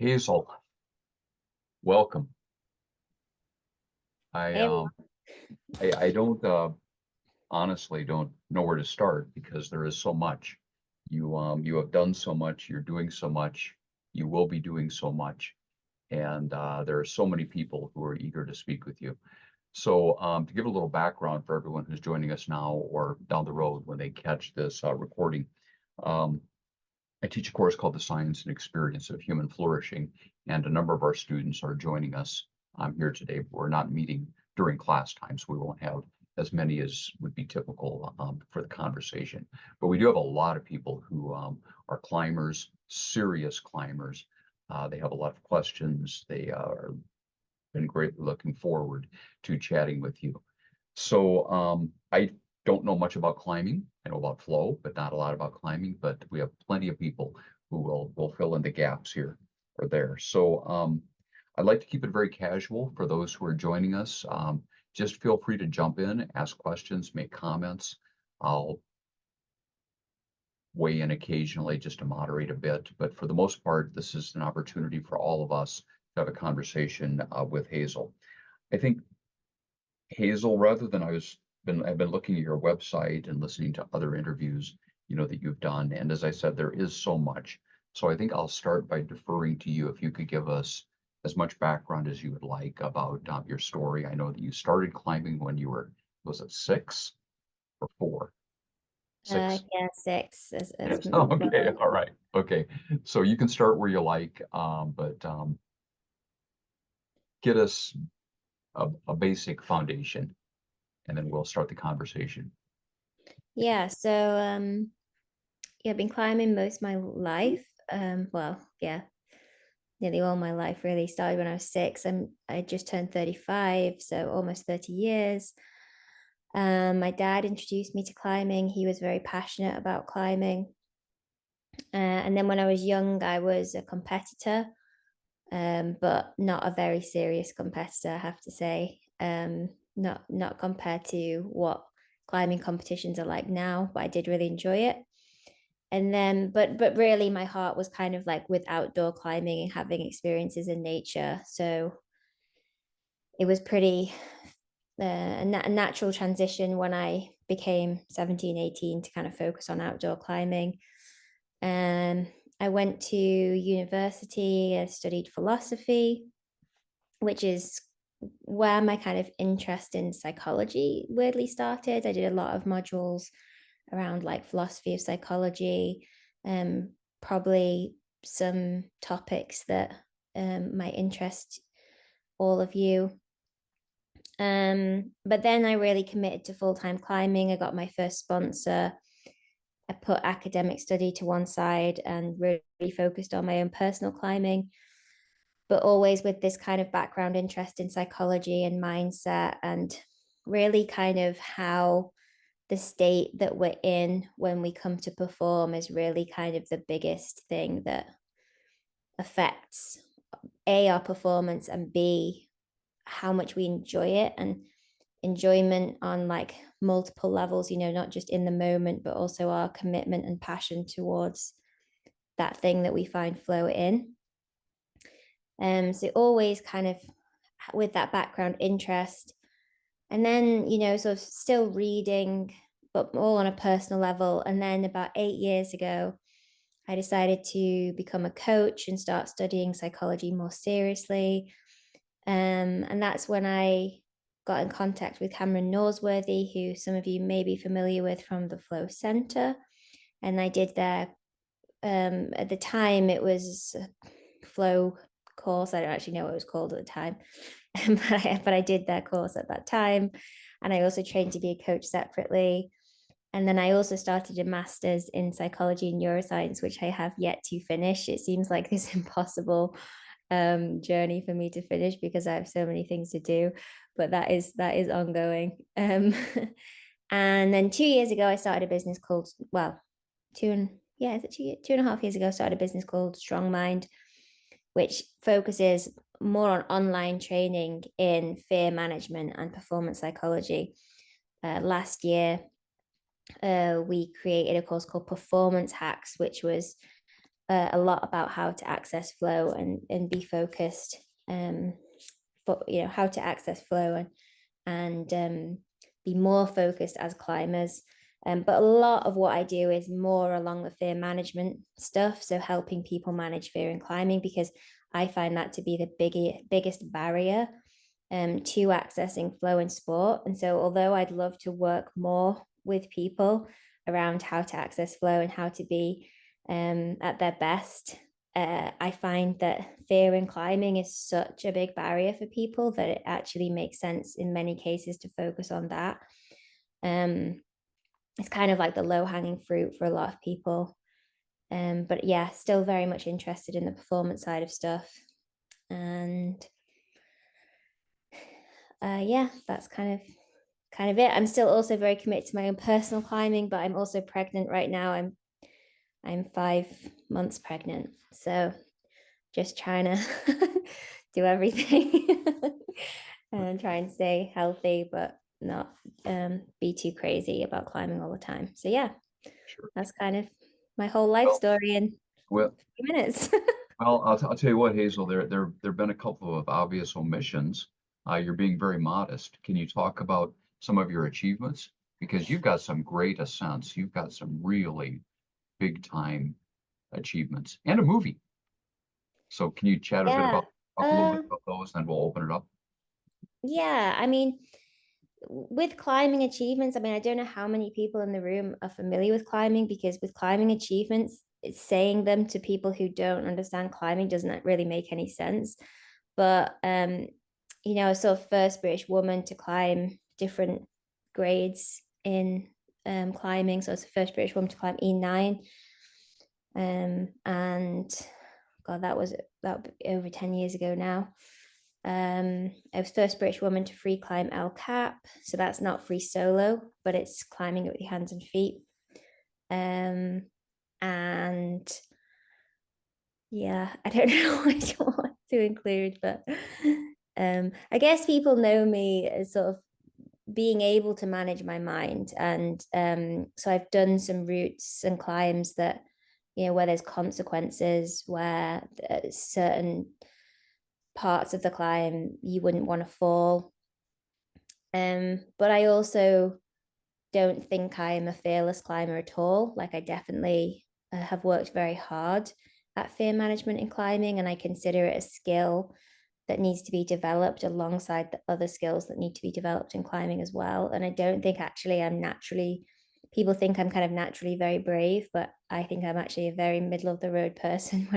Hazel, welcome. I Hey, um I don't honestly don't know where to start because there is so much. You have done so much, you're doing so much, you will be doing so much, and there are so many people who are eager to speak with you. So to give a little background for everyone who's joining us now or down the road when they catch this recording, um, I teach a course called The Science and Experience of Human Flourishing, and a number of our students are joining us here today. But we're not meeting during class time, so we won't have as many as would be typical for the conversation. But we do have a lot of people who are climbers, serious climbers. They have a lot of questions. They are been greatly looking forward to chatting with you. So I don't know much about climbing. I know about flow, but not a lot about climbing. But we have plenty of people who will fill in the gaps here or there. So I'd like to keep it very casual for those who are joining us. Just feel free to jump in, ask questions, make comments. I'll weigh in occasionally just to moderate a bit. But for the most part, this is an opportunity for all of us to have a conversation with Hazel. I think Hazel, rather than I've been looking at your website and listening to other interviews, that you've done. And as I said, there is so much. So I think I'll start by deferring to you if you could give us as much background as you would like about your story. I know that you started climbing when you were, was it 6 or 4? 6. yeah, six as Okay, well. all right. Okay. So you can start where you like, but get us a basic foundation and then we'll start the conversation. Yeah, so yeah, I've been climbing most of my life. Well, yeah, nearly all my life really. Started when I was six. I just turned 35, so almost 30 years. My dad introduced me to climbing. He was very passionate about climbing. And then when I was young, I was a competitor, but not a very serious competitor, I have to say. Not compared to what climbing competitions are like now, but I did really enjoy it. And then, but really, my heart was kind of like with outdoor climbing and having experiences in nature. So it was pretty a natural transition when I became 17, 18 to kind of focus on outdoor climbing. Um, I went to university, I studied philosophy, which is where my kind of interest in psychology weirdly started. I did a lot of modules around like philosophy of psychology, probably some topics that might interest all of you. But then I really committed to full-time climbing. I got my first sponsor. I put academic study to one side and really focused on my own personal climbing, but always with this kind of background interest in psychology and mindset and really kind of how the state that we're in when we come to perform is really kind of the biggest thing that affects A, our performance, and B, how much we enjoy it, and enjoyment on like multiple levels, not just in the moment, but also our commitment and passion towards that thing that we find flow in. So always kind of with that background interest. And then, sort of still reading, but all on a personal level. And then about 8 years ago, I decided to become a coach and start studying psychology more seriously. And that's when I got in contact with Cameron Norsworthy, who some of you may be familiar with from the Flow Center. And I did their, at the time, it was a Flow course. I don't actually know what it was called at the time, but I did their course at that time. And I also trained to be a coach separately. And then I also started a master's in psychology and neuroscience, which I have yet to finish. It seems like this impossible journey for me to finish because I have so many things to do, but that is ongoing. And then 2 years ago, I started a business called, well, is it 2.5 years ago, I started a business called Strong Mind, which focuses more on online training in fear management and performance psychology. Last year, we created a course called Performance Hacks, which was a lot about how to access flow and be focused, for how to access flow and be more focused as climbers. But a lot of what I do is more along the fear management stuff, so helping people manage fear in climbing, because I find that to be the biggest barrier to accessing flow in sport. And so although I'd love to work more with people around how to access flow and how to be at their best, I find that fear in climbing is such a big barrier for people that it actually makes sense in many cases to focus on that. It's kind of like the low hanging fruit for a lot of people. But yeah, still very much interested in the performance side of stuff. And yeah, that's kind of it. I'm still also very committed to my own personal climbing, but I'm also pregnant right now. I'm 5 months pregnant, so just trying to do everything and try and stay healthy, but not be too crazy about climbing all the time. So yeah, Sure. that's kind of my whole life Well, story in well, a few minutes. well, I'll tell you what, Hazel, there've been a couple of obvious omissions. You're being very modest. Can you talk about some of your achievements? Because you've got some great ascents. You've got some really big time achievements and a movie. So can you chat a bit Yeah. about a little bit about those, and we'll open it up. Yeah, I mean, with climbing achievements, I mean, I don't know how many people in the room are familiar with climbing, because with climbing achievements, it's saying them to people who don't understand climbing doesn't really make any sense. But I was sort of first British woman to climb different grades in climbing. So I was the first British woman to climb E9. And God, that was over 10 years ago now. I was first British woman to free climb El Cap. So that's not free solo, but it's climbing it with your hands and feet. And yeah, I don't know what to include, but I guess people know me as sort of being able to manage my mind. And so I've done some routes and climbs that, where there's consequences, where certain parts of the climb you wouldn't want to fall. But I also don't think I am a fearless climber at all. Like, I definitely have worked very hard at fear management in climbing, and I consider it a skill that needs to be developed alongside the other skills that need to be developed in climbing as well. And I don't think actually people think I'm kind of naturally very brave, but I think I'm actually a very middle of the road person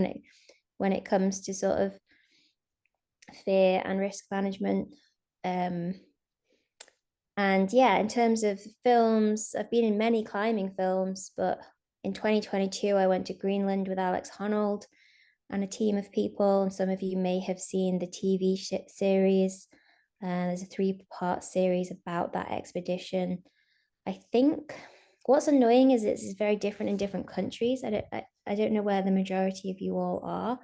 when it comes to sort of fear and risk management. And yeah, in terms of films, I've been in many climbing films, but in 2022, I went to Greenland with Alex Honnold and a team of people. And some of you may have seen the TV series. There's a 3-part series about that expedition. I think what's annoying is it's very different in different countries. I don't know where the majority of you all are,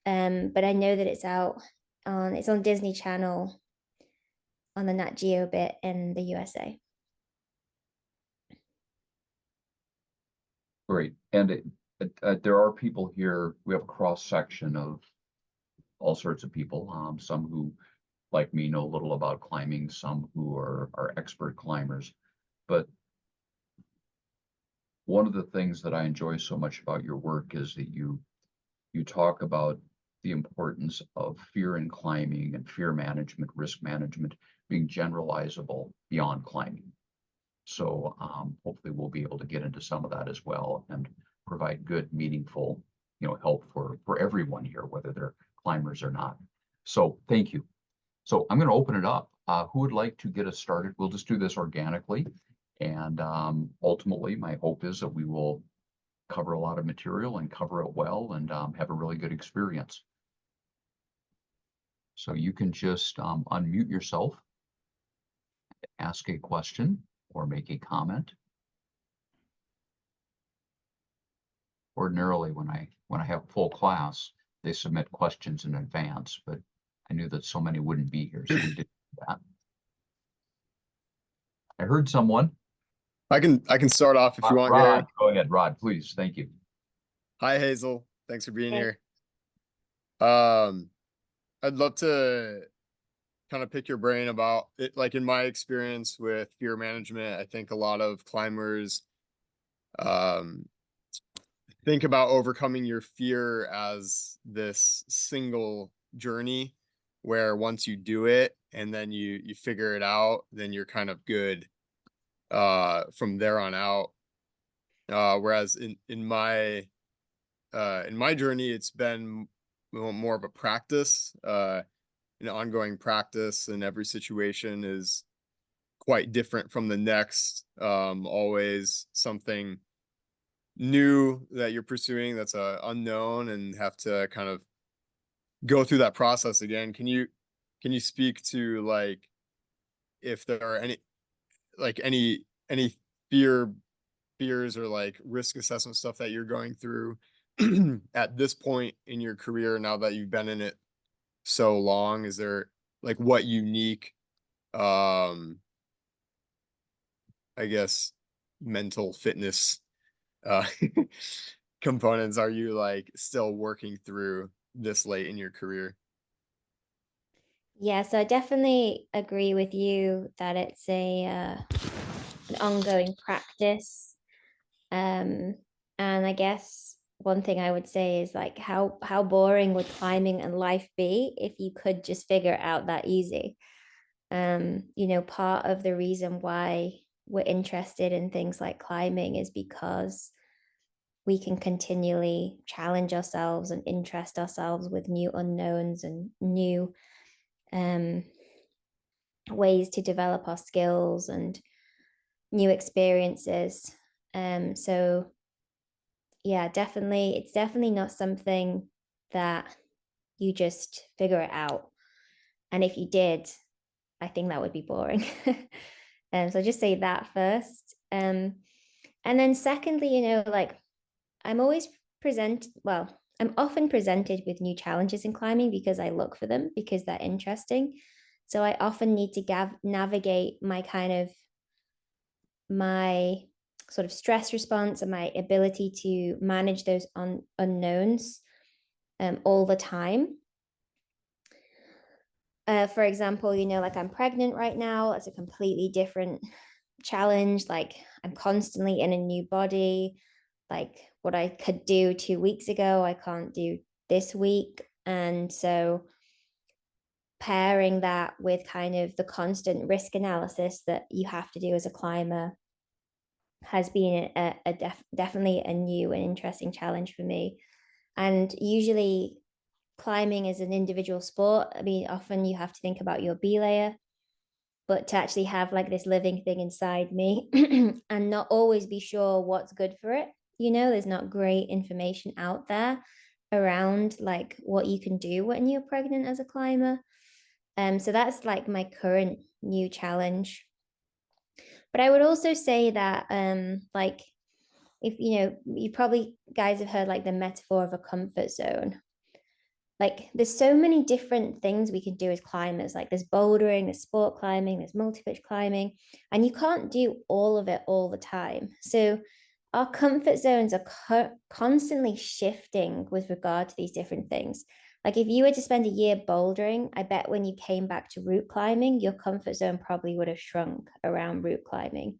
but I know that it's on Disney Channel on the Nat Geo bit in the USA. Great. And there are people here. We have a cross section of all sorts of people. Some who, like me, know a little about climbing. Some who are expert climbers. But one of the things that I enjoy so much about your work is that you talk about the importance of fear in climbing and fear management, risk management being generalizable beyond climbing. So hopefully we'll be able to get into some of that as well and provide good, meaningful, help for everyone here, whether they're climbers or not. So thank you. So I'm going to open it up. Who would like to get us started? We'll just do this organically. And ultimately, my hope is that we will cover a lot of material and cover it well and have a really good experience. So you can just unmute yourself, ask a question, or make a comment. Ordinarily, when I have full class, they submit questions in advance, but I knew that so many wouldn't be here, so we did that. I heard someone. I can start off if you want, Rod, Gary. go ahead, Rod, please. Thank you. Hi, Hazel. Thanks for being Thanks. here. I'd love to kind of pick your brain about it. Like in my experience with fear management, I think a lot of climbers um, think about overcoming your fear as this single journey where once you do it and then you figure it out, then you're kind of good from there on out. Whereas in my journey, it's been more of a practice, an ongoing practice, and every situation is quite different from the next. Always something new that you're pursuing that's unknown, and have to kind of go through that process again. Can you speak to like if there are any fears or like risk assessment stuff that you're going through at this point in your career now that you've been in it so long? Is there like what unique I guess mental fitness uh components are you like still working through this late in your career? Yeah, so I definitely agree with you that it's an ongoing practice. Um, and I guess one thing I would say is like how boring would climbing and life be if you could just figure it out that easy? Part of the reason why we're interested in things like climbing is because we can continually challenge ourselves and interest ourselves with new unknowns and new um, ways to develop our skills and new experiences. So yeah, definitely, it's definitely not something that you just figure it out. And if you did, I think that would be boring. So just say that first. And then secondly, like I'm always I'm often presented with new challenges in climbing because I look for them because they're interesting. So I often need to navigate my sort of stress response and my ability to manage those unknowns all the time. For example, like I'm pregnant right now. It's a completely different challenge. Like I'm constantly in a new body. Like what I could do 2 weeks ago, I can't do this week. And so pairing that with kind of the constant risk analysis that you have to do as a climber has been definitely a new and interesting challenge for me. And usually climbing is an individual sport. I mean, often you have to think about your belayer, but to actually have like this living thing inside me and not always be sure what's good for it. There's not great information out there around like what you can do when you're pregnant as a climber. So that's like my current new challenge. But I would also say that like if you probably guys have heard like the metaphor of a comfort zone. Like there's so many different things we can do as climbers. Like there's bouldering, there's sport climbing, there's multi-pitch climbing, and you can't do all of it all the time. So our comfort zones are constantly shifting with regard to these different things. Like if you were to spend a year bouldering, I bet when you came back to route climbing, your comfort zone probably would have shrunk around route climbing.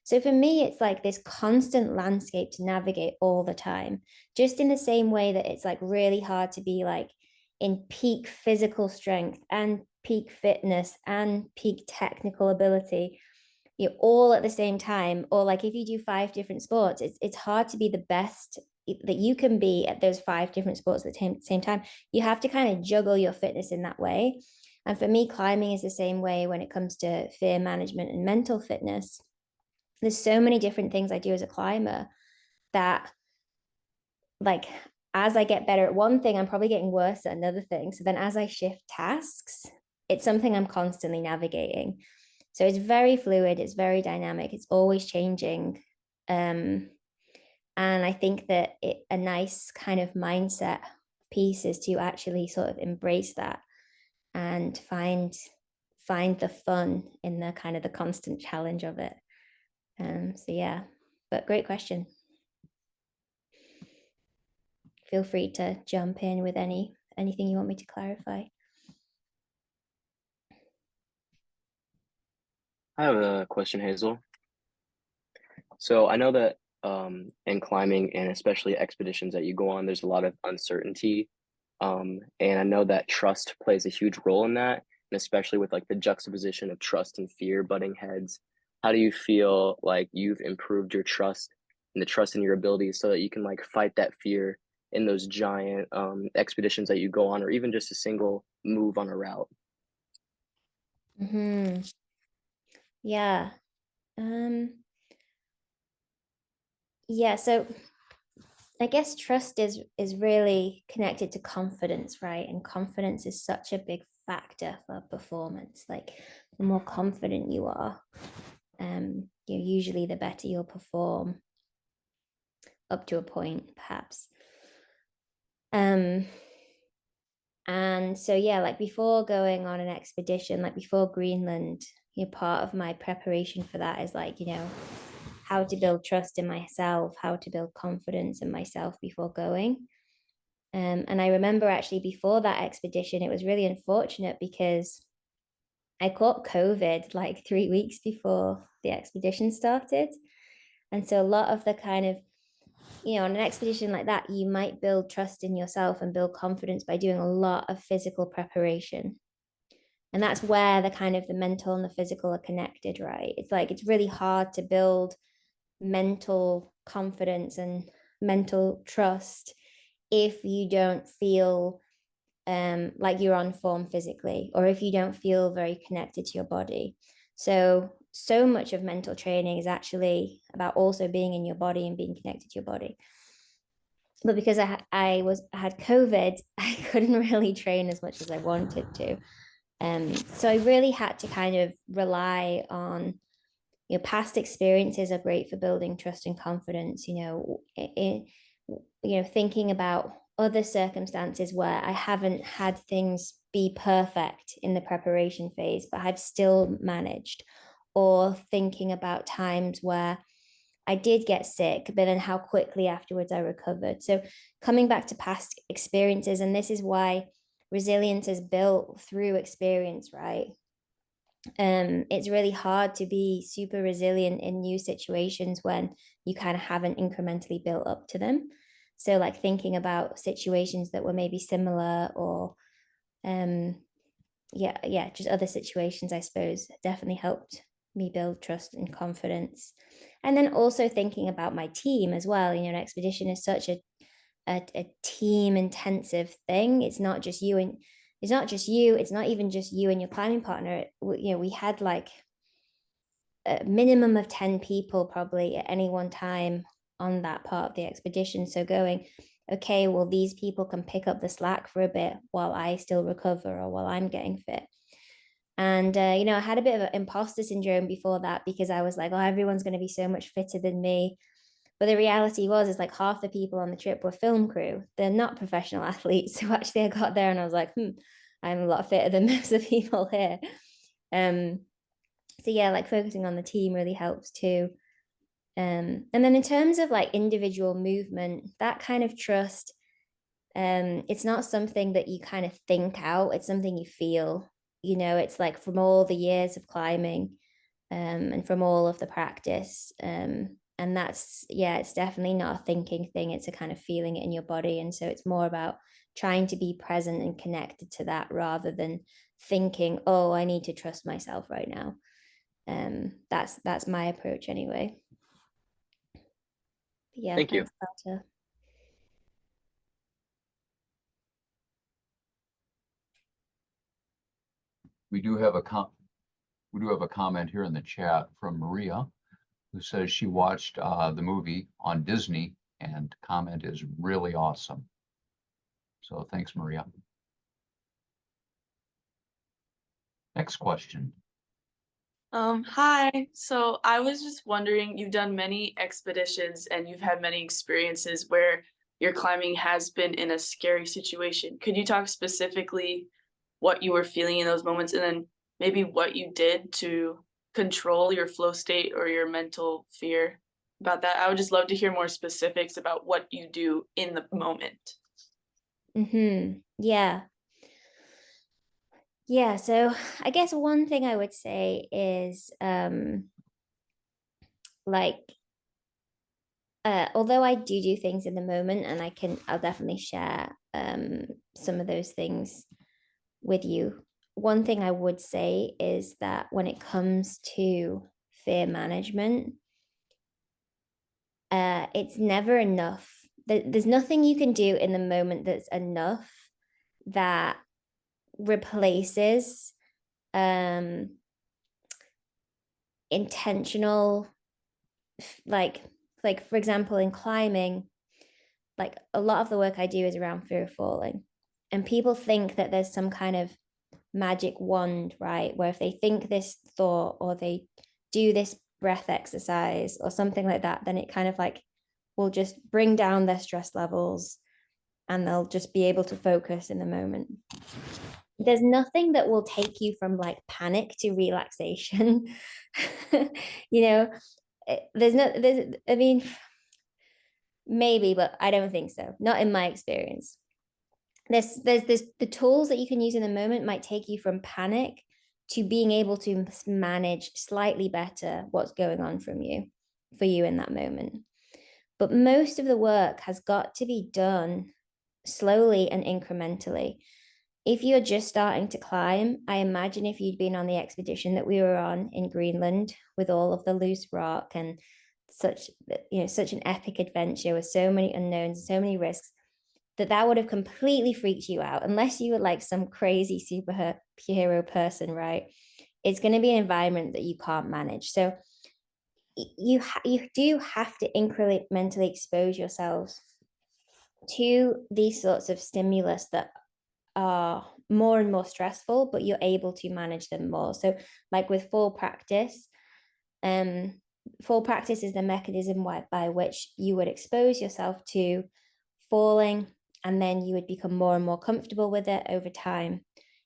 So for me, it's like this constant landscape to navigate all the time, just in the same way that it's like really hard to be like in peak physical strength and peak fitness and peak technical ability, all at the same time. Or like if you do 5 different sports, it's hard to be the best that you can be at those 5 different sports at the same time. You have to kind of juggle your fitness in that way. And for me, climbing is the same way when it comes to fear management and mental fitness. There's so many different things I do as a climber that like as I get better at one thing, I'm probably getting worse at another thing. So then as I shift tasks, it's something I'm constantly navigating. So it's very fluid, it's very dynamic, it's always changing. And I think that a nice kind of mindset piece is to actually sort of embrace that and find the fun in the kind of the constant challenge of it. So yeah, but great question. feel free to jump in with anything you want me to clarify. I have a question, Hazel. So I know that in climbing and especially expeditions that you go on, there's a lot of uncertainty. And I know that trust plays a huge role in that, and especially with like the juxtaposition of trust and fear butting heads. How do you feel like you've improved your trust and the trust in your abilities so that you can like fight that fear in those giant expeditions that you go on, or even just a single move on a route? Mm-hmm. Yeah. Yeah, so I guess trust is really connected to confidence, right? And confidence is such a big factor for performance. Like the more confident you are, usually the better you'll perform up to a point, perhaps. And so yeah, like before going on an expedition, like before Greenland, part of my preparation for that is like, how to build trust in myself, how to build confidence in myself before going. And I remember actually before that expedition, it was really unfortunate because I caught COVID like 3 weeks before the expedition started. And so a lot of the kind of, on an expedition like that, you might build trust in yourself and build confidence by doing a lot of physical preparation. And that's where the kind of the mental and the physical are connected, right? It's like, it's really hard to build mental confidence and mental trust if you don't feel like you're on form physically, or if you don't feel very connected to your body. So much of mental training is actually about also being in your body and being connected to your body. But because I had COVID, I couldn't really train as much as I wanted to. So I really had to kind of rely on, past experiences are great for building trust and confidence, thinking about other circumstances where I haven't had things be perfect in the preparation phase, but I've still managed, or thinking about times where I did get sick, but then how quickly afterwards I recovered. So coming back to past experiences, and this is why resilience is built through experience, right? It's really hard to be super resilient in new situations when you kind of haven't incrementally built up to them. So like thinking about situations that were maybe similar, or just other situations, I suppose, definitely helped me build trust and confidence. And then also thinking about my team as well. An expedition is such a team intensive thing. It's not just you, it's not even just you and your climbing partner. We had like a minimum of 10 people probably at any one time on that part of the expedition. So going, okay, well, these people can pick up the slack for a bit while I still recover, or while I'm getting fit. And I had a bit of an imposter syndrome before that, because I was like, oh, everyone's going to be so much fitter than me. But the reality was, is like half the people on the trip were film crew. They're not professional athletes. So actually I got there and I was like, I'm a lot fitter than most of the people here. So yeah, like focusing on the team really helps too. And then in terms of like individual movement, that kind of trust, it's not something that you kind of think out. It's something you feel. It's like from all the years of climbing, and from all of the practice. And that's, it's definitely not a thinking thing. It's a kind of feeling it in your body. And so it's more about trying to be present and connected to that, rather than thinking, oh, I need to trust myself right now. That's my approach anyway. Yeah, Thank you. thanks, Carter. We do have a comment here in the chat from Maria, who says she watched the movie on Disney, and comment is really awesome. So thanks, Maria. Next question. Hi. So I was just wondering, you've done many expeditions and you've had many experiences where your climbing has been in a scary situation. Could you talk specifically what you were feeling in those moments, and then maybe what you did to control your flow state or your mental fear? about that. I would just love to hear more specifics about what you do in the moment. Yeah. Yeah, so I guess one thing I would say is like although I do things in the moment, and I'll definitely share some of those things with you. One thing I would say is that when it comes to fear management, it's never enough. There's nothing you can do in the moment that's enough that replaces intentional, like for example, in climbing, like a lot of the work I do is around fear of falling, and people think that there's some kind of magic wand, right, where if they think this thought or they do this breath exercise or something like that, then it kind of like will just bring down their stress levels and they'll just be able to focus in the moment. There's nothing that will take you from like panic to relaxation. You know, I mean, maybe, but I don't think so. Not in my experience. There's the tools that you can use in the moment might take you from panic to being able to manage slightly better what's going on for you in that moment. But most of the work has got to be done slowly and incrementally. If you're just starting to climb, I imagine if you'd been on the expedition that we were on in Greenland with all of the loose rock and such an epic adventure with so many unknowns, so many risks, that would have completely freaked you out unless you were like some crazy superhero person, right? It's going to be an environment that you can't manage. So you do have to incrementally expose yourselves to these sorts of stimulus that are more and more stressful, but you're able to manage them more. So like with full practice is the mechanism by which you would expose yourself to falling, and then you would become more and more comfortable with it over time.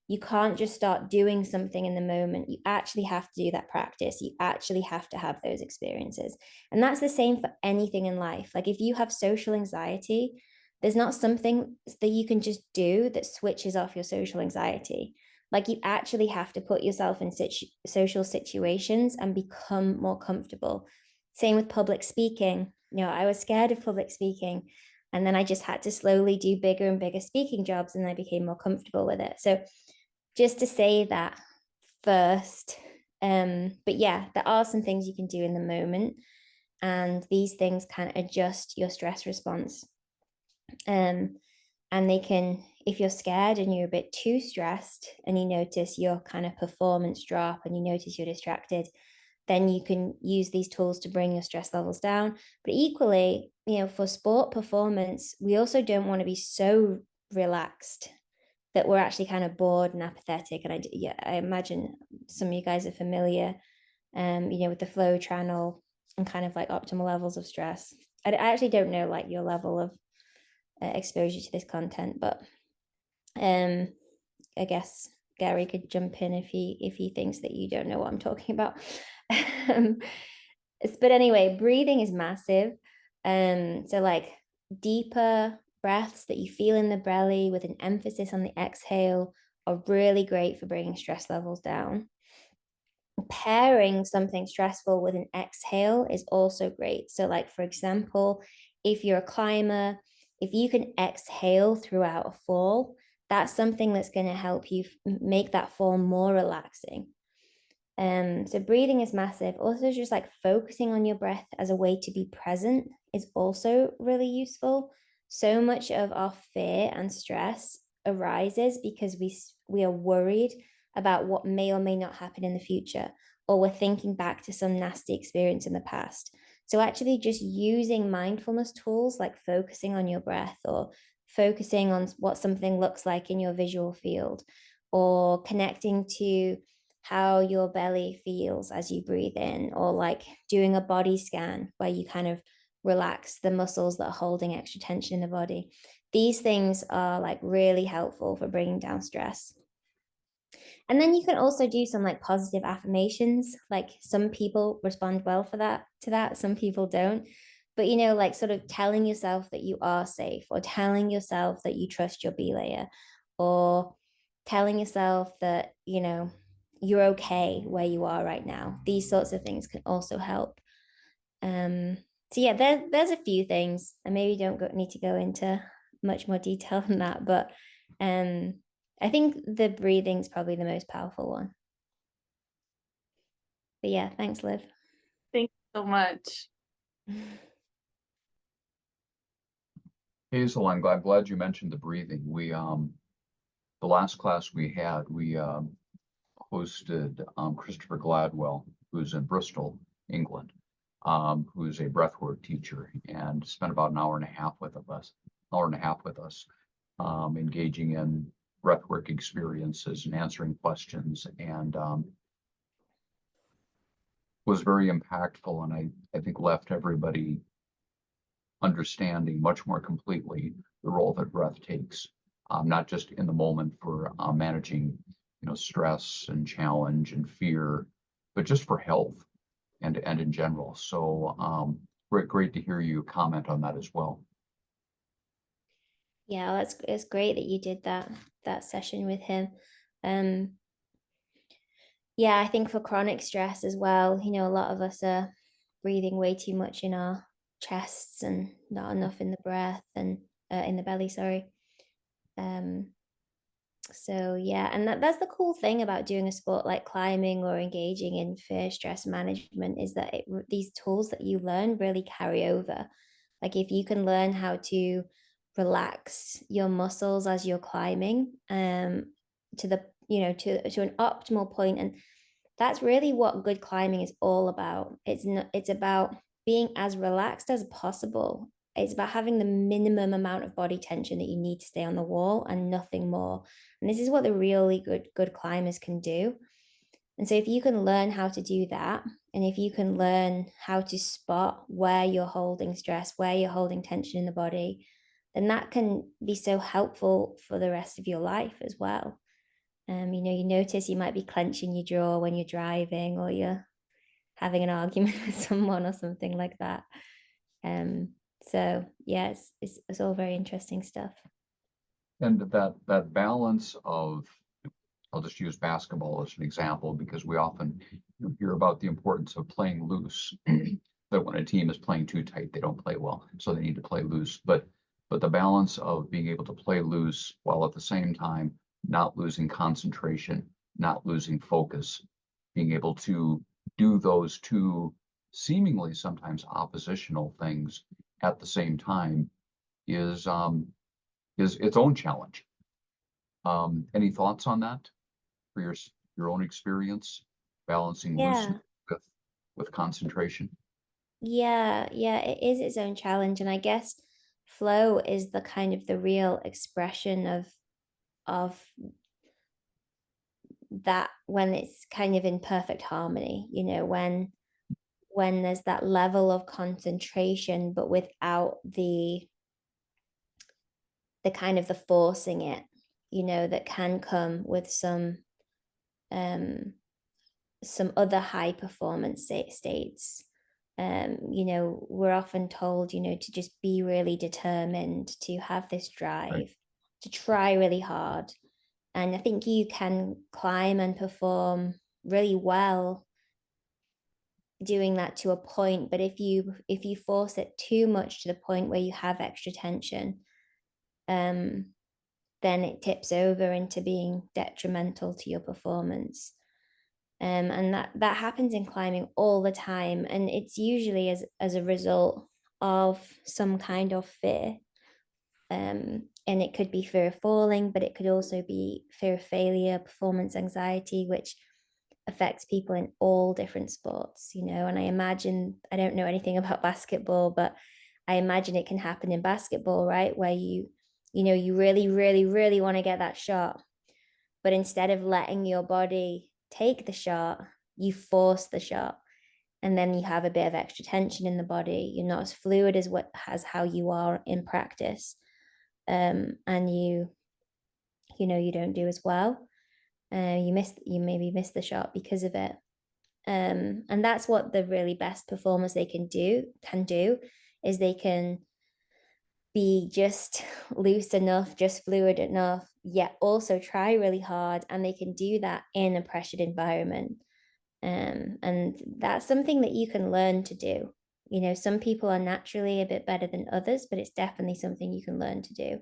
You can't just start doing something in the moment. You actually have to do that practice. You actually have to have those experiences. And that's the same for anything in life. Like if you have social anxiety, there's not something that you can just do that switches off your social anxiety. Like you actually have to put yourself in social situations and become more comfortable. Same with public speaking. I was scared of public speaking, and then I just had to slowly do bigger and bigger speaking jobs, and I became more comfortable with it. So just to say that first, but yeah, there are some things you can do in the moment, and these things can adjust your stress response. And they can, if you're scared and you're a bit too stressed and you notice your kind of performance drop and you notice you're distracted, then you can use these tools to bring your stress levels down. But equally, for sport performance, we also don't want to be so relaxed that we're actually kind of bored and apathetic. And I imagine some of you guys are familiar, with the flow channel and kind of like optimal levels of stress. I actually don't know like your level of exposure to this content, but I guess Gary could jump in if he thinks that you don't know what I'm talking about. But anyway, breathing is massive. So like deeper breaths that you feel in the belly with an emphasis on the exhale are really great for bringing stress levels down. Pairing something stressful with an exhale is also great. So like, for example, if you're a climber, if you can exhale throughout a fall, that's something that's going to help you make that fall more relaxing. So breathing is massive. Also, just like focusing on your breath as a way to be present is also really useful. So much of our fear and stress arises because we are worried about what may or may not happen in the future, or we're thinking back to some nasty experience in the past. So actually just using mindfulness tools like focusing on your breath, or focusing on what something looks like in your visual field, or connecting to how your belly feels as you breathe in, or like doing a body scan where you kind of relax the muscles that are holding extra tension in the body. These things are like really helpful for bringing down stress. And then you can also do some like positive affirmations. Like some people respond well to that, some people don't. But you know, like sort of telling yourself that you are safe, or telling yourself that you trust your belayer, or telling yourself that, you know, you're okay where you are right now. These sorts of things can also help. So yeah, there's a few things. I maybe need to go into much more detail than that, but I think the breathing's probably the most powerful one. But yeah, thanks, Liv. Thank you so much. Hazel, I'm glad you mentioned the breathing. We, the last class we had, we hosted Christopher Gladwell, who's in Bristol, England, who's a breathwork teacher, and spent about an hour and a half with us, engaging in breathwork experiences and answering questions, and was very impactful, and I think left everybody understanding much more completely the role that breath takes, not just in the moment for managing, you know, stress and challenge and fear, but just for health and in general. So great to hear you comment on that as well. Yeah, well, it's great that you did that session with him. Yeah, I think for chronic stress as well, you know, a lot of us are breathing way too much in our chests and not enough in the breath and in the belly, sorry. So yeah, and that's the cool thing about doing a sport like climbing or engaging in fear stress management, is that these tools that you learn really carry over. Like if you can learn how to relax your muscles as you're climbing, to the, you know, to an optimal point, and that's really what good climbing is all about. It's about being as relaxed as possible. It's about having the minimum amount of body tension that you need to stay on the wall and nothing more. And this is what the really good climbers can do. And so if you can learn how to do that, and if you can learn how to spot where you're holding stress, where you're holding tension in the body, then that can be so helpful for the rest of your life as well. You know, you notice you might be clenching your jaw when you're driving, or you're having an argument with someone or something like that. So yeah, it's all very interesting stuff. And that balance of, I'll just use basketball as an example, because we often hear about the importance of playing loose, that when a team is playing too tight, they don't play well, so they need to play loose. But the balance of being able to play loose while at the same time not losing concentration, not losing focus, being able to do those two seemingly sometimes oppositional things at the same time is its own challenge. Any thoughts on that for your own experience, balancing loose with concentration? Yeah, it is its own challenge, and I guess flow is the kind of the real expression of that, when it's kind of in perfect harmony, you know, when there's that level of concentration but without the kind of the forcing it, you know, that can come with some other high performance states. You know, we're often told, you know, to just be really determined, to have this drive, right, to try really hard. And I think you can climb and perform really well doing that to a point, but if you force it too much to the point where you have extra tension, then it tips over into being detrimental to your performance. And that happens in climbing all the time, and it's usually as a result of some kind of fear. And it could be fear of falling, but it could also be fear of failure, performance anxiety, which affects people in all different sports, you know. And I imagine, I don't know anything about basketball, but I imagine it can happen in basketball, right? Where you know, you really, really, really want to get that shot, but instead of letting your body take the shot, you force the shot. And then you have a bit of extra tension in the body. You're not as fluid as how you are in practice. And you know, you don't do as well. you maybe miss the shot because of it. And that's what the really best performers they can do is they can be just loose enough, just fluid enough, yet also try really hard, and they can do that in a pressured environment. And that's something that you can learn to do. You know, some people are naturally a bit better than others, but it's definitely something you can learn to do.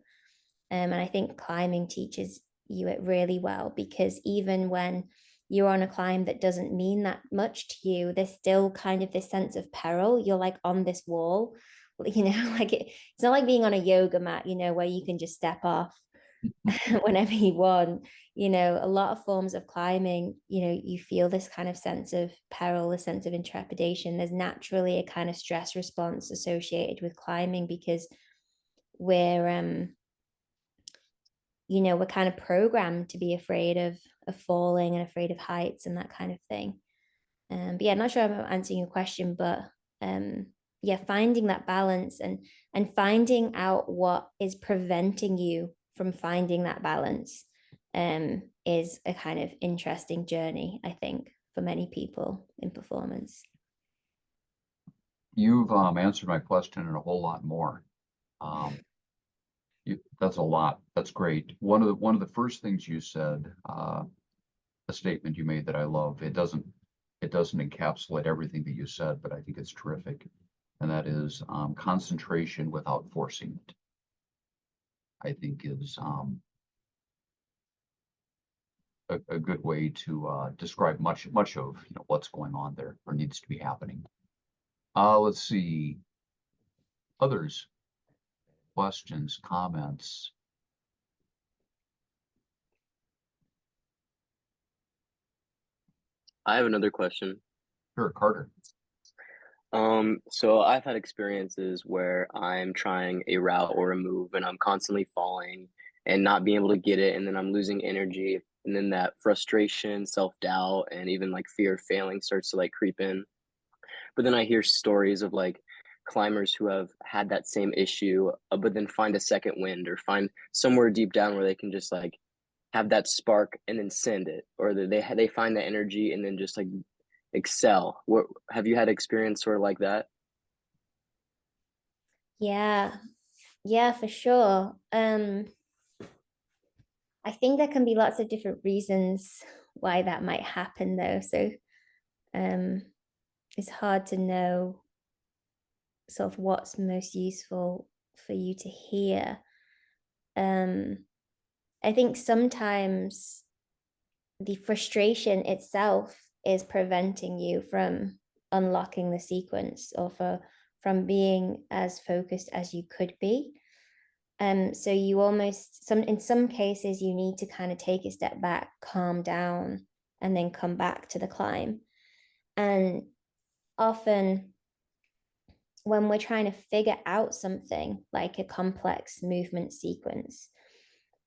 And I think climbing teaches you it really well, because even when you're on a climb that doesn't mean that much to you, there's still kind of this sense of peril. You're like on this wall, you know, like it's not like being on a yoga mat, you know, where you can just step off whenever you want. You know, a lot of forms of climbing, you know, you feel this kind of sense of peril, a sense of intrepidation. There's naturally a kind of stress response associated with climbing, because we're you know, we're kind of programmed to be afraid of falling and afraid of heights and that kind of thing. But yeah, I'm not sure I'm answering your question, but yeah, finding that balance and finding out what is preventing you from finding that balance is a kind of interesting journey, I think, for many people in performance. You've answered my question and a whole lot more. That's a lot. That's great. One of the first things you said, a statement you made that I love. It doesn't encapsulate everything that you said, but I think it's terrific. And that is concentration without forcing it. I think is a good way to describe much of what's going on there or needs to be happening. Let's see. Others, questions, comments. I have another question. Sure, Carter. So I've had experiences where I'm trying a route or a move and I'm constantly falling and not being able to get it, and then I'm losing energy, and then that frustration, self-doubt, and even like fear of failing starts to like creep in. But then I hear stories of like climbers who have had that same issue, but then find a second wind or find somewhere deep down where they can just like have that spark and then send it, or they find the energy and then just like excel. What have you had experience sort of like that? Yeah, yeah, for sure. I think there can be lots of different reasons why that might happen, though. So it's hard to know sort of what's most useful for you to hear. I think sometimes the frustration itself is preventing you from unlocking the sequence, or from being as focused as you could be. So you almost in some cases you need to kind of take a step back, calm down, and then come back to the climb. And often when we're trying to figure out something like a complex movement sequence,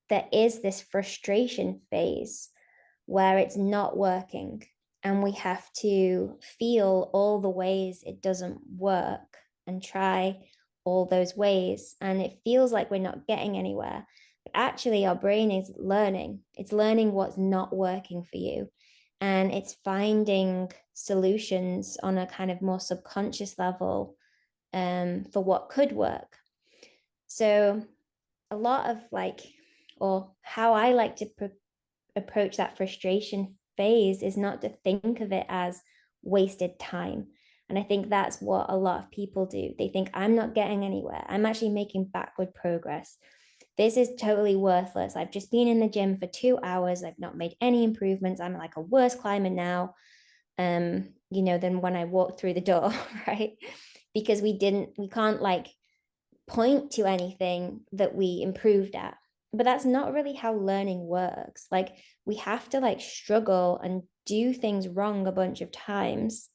there is this frustration phase where it's not working, and we have to feel all the ways it doesn't work and try all those ways, and it feels like we're not getting anywhere. But actually our brain is learning. It's learning what's not working for you, and it's finding solutions on a kind of more subconscious level for what could work. So a lot of like, or how I like to approach that frustration phase is not to think of it as wasted time. And I think that's what a lot of people do. They think, I'm not getting anywhere. I'm actually making backward progress. This is totally worthless. I've just been in the gym for 2 hours. I've not made any improvements. I'm like a worse climber now, you know, than when I walked through the door, right? Because we can't like point to anything that we improved at. But that's not really how learning works. Like we have to like struggle and do things wrong a bunch of times.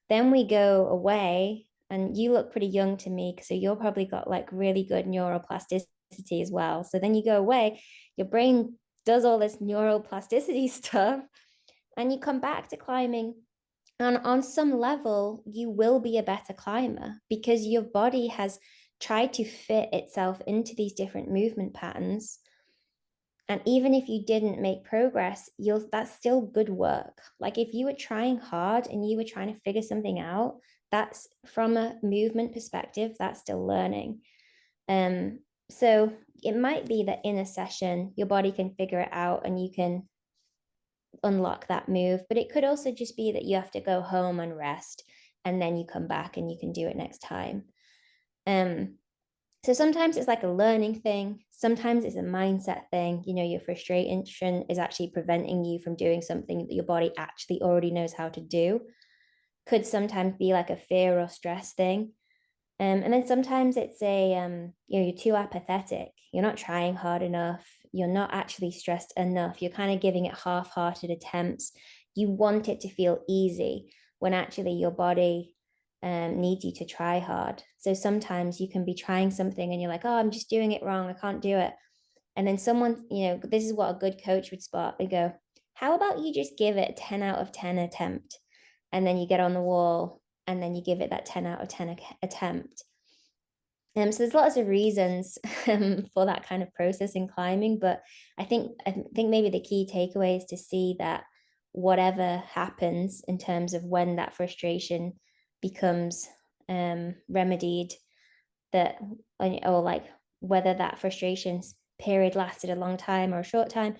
Then we go away, and you look pretty young to me, so you're probably got like really good neuroplasticity as well. So then you go away, your brain does all this neuroplasticity stuff, and you come back to climbing. And on some level, you will be a better climber because your body has tried to fit itself into these different movement patterns. And even if you didn't make progress, that's still good work. Like if you were trying hard and you were trying to figure something out, that's from a movement perspective, that's still learning. So it might be that in a session, your body can figure it out and you can unlock that move, but it could also just be that you have to go home and rest, and then you come back and you can do it next time. So sometimes it's like a learning thing, sometimes it's a mindset thing. You know, your frustration is actually preventing you from doing something that your body actually already knows how to do. Could sometimes be like a fear or stress thing. And then sometimes it's you're too apathetic. You're not trying hard enough. You're not actually stressed enough. You're kind of giving it half-hearted attempts. You want it to feel easy when actually your body needs you to try hard. So sometimes you can be trying something and you're like, oh, I'm just doing it wrong. I can't do it. And then someone, this is what a good coach would spot. They go, how about you just give it a 10 out of 10 attempt? And then you get on the wall and then you give it that 10 out of 10 attempt. So there's lots of reasons for that kind of process in climbing, but I think maybe the key takeaway is to see that whatever happens in terms of when that frustration becomes remedied, that, or like whether that frustration period lasted a long time or a short time,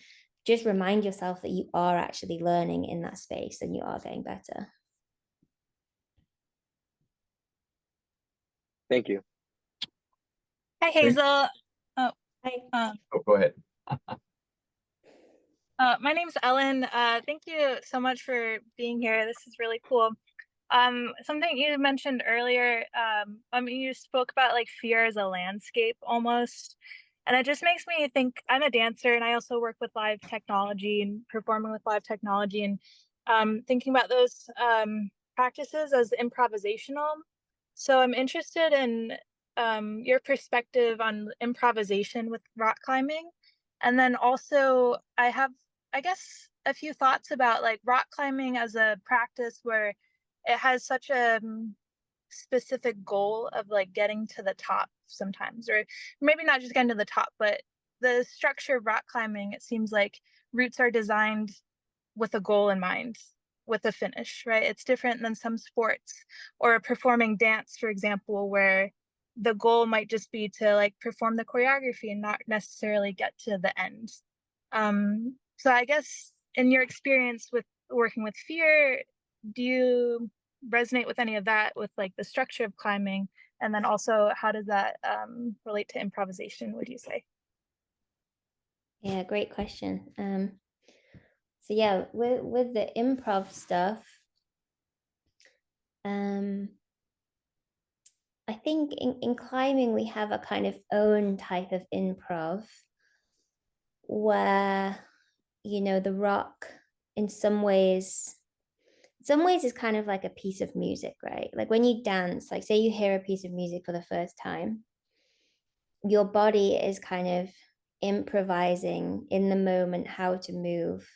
just remind yourself that you are actually learning in that space and you are getting better. Thank you. Hi, Hazel. Hi. Oh, go ahead. My name's Ellen. Thank you so much for being here. This is really cool. Something you mentioned earlier, you spoke about like fear as a landscape almost. And it just makes me think, I'm a dancer and I also work with live technology and performing with live technology, and thinking about those practices as improvisational. So I'm interested in your perspective on improvisation with rock climbing. And then also I have, I guess, a few thoughts about like rock climbing as a practice where it has such a specific goal of like getting to the top sometimes, or maybe not just getting to the top, but the structure of rock climbing, it seems like routes are designed with a goal in mind, with a finish, right? It's different than some sports or performing dance, for example, where the goal might just be to like perform the choreography and not necessarily get to the end. So I guess in your experience with working with fear, do you resonate with any of that, with like the structure of climbing? And then also, how does that relate to improvisation, would you say? Yeah, great question. So yeah, with the improv stuff, I think in climbing we have a kind of own type of improv where, the rock in some ways is kind of like a piece of music, right? Like when you dance, like say you hear a piece of music for the first time, your body is kind of improvising in the moment how to move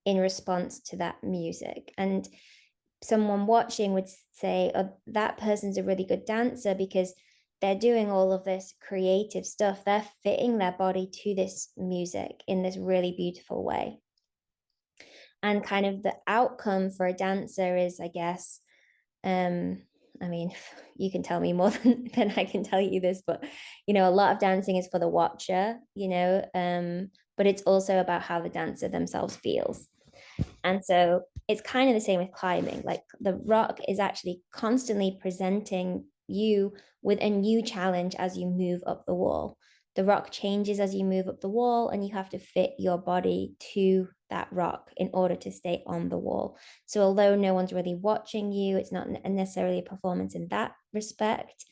in response to that music. And someone watching would say, oh, that person's a really good dancer because they're doing all of this creative stuff. They're fitting their body to this music in this really beautiful way. And kind of the outcome for a dancer is, I guess, you can tell me more than I can tell you this, but a lot of dancing is for the watcher, but it's also about how the dancer themselves feels. And so it's kind of the same with climbing. Like the rock is actually constantly presenting you with a new challenge as you move up the wall. The rock changes as you move up the wall, and you have to fit your body to that rock in order to stay on the wall. So although no one's really watching you, it's not necessarily a performance in that respect.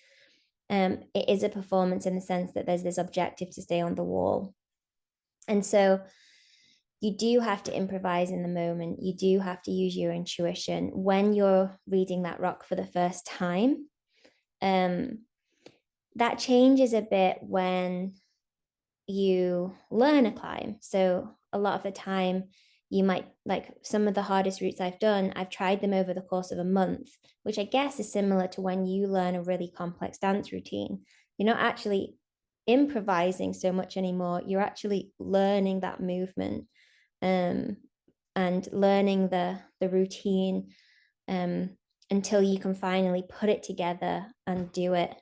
It is a performance in the sense that there's this objective to stay on the wall. And so you do have to improvise in the moment. You do have to use your intuition when you're reading that rock for the first time. That changes a bit when you learn a climb. So a lot of the time you might, like some of the hardest routes I've done, I've tried them over the course of a month, which I guess is similar to when you learn a really complex dance routine. You're not actually improvising so much anymore. You're actually learning that movement, and learning the routine, until you can finally put it together and do it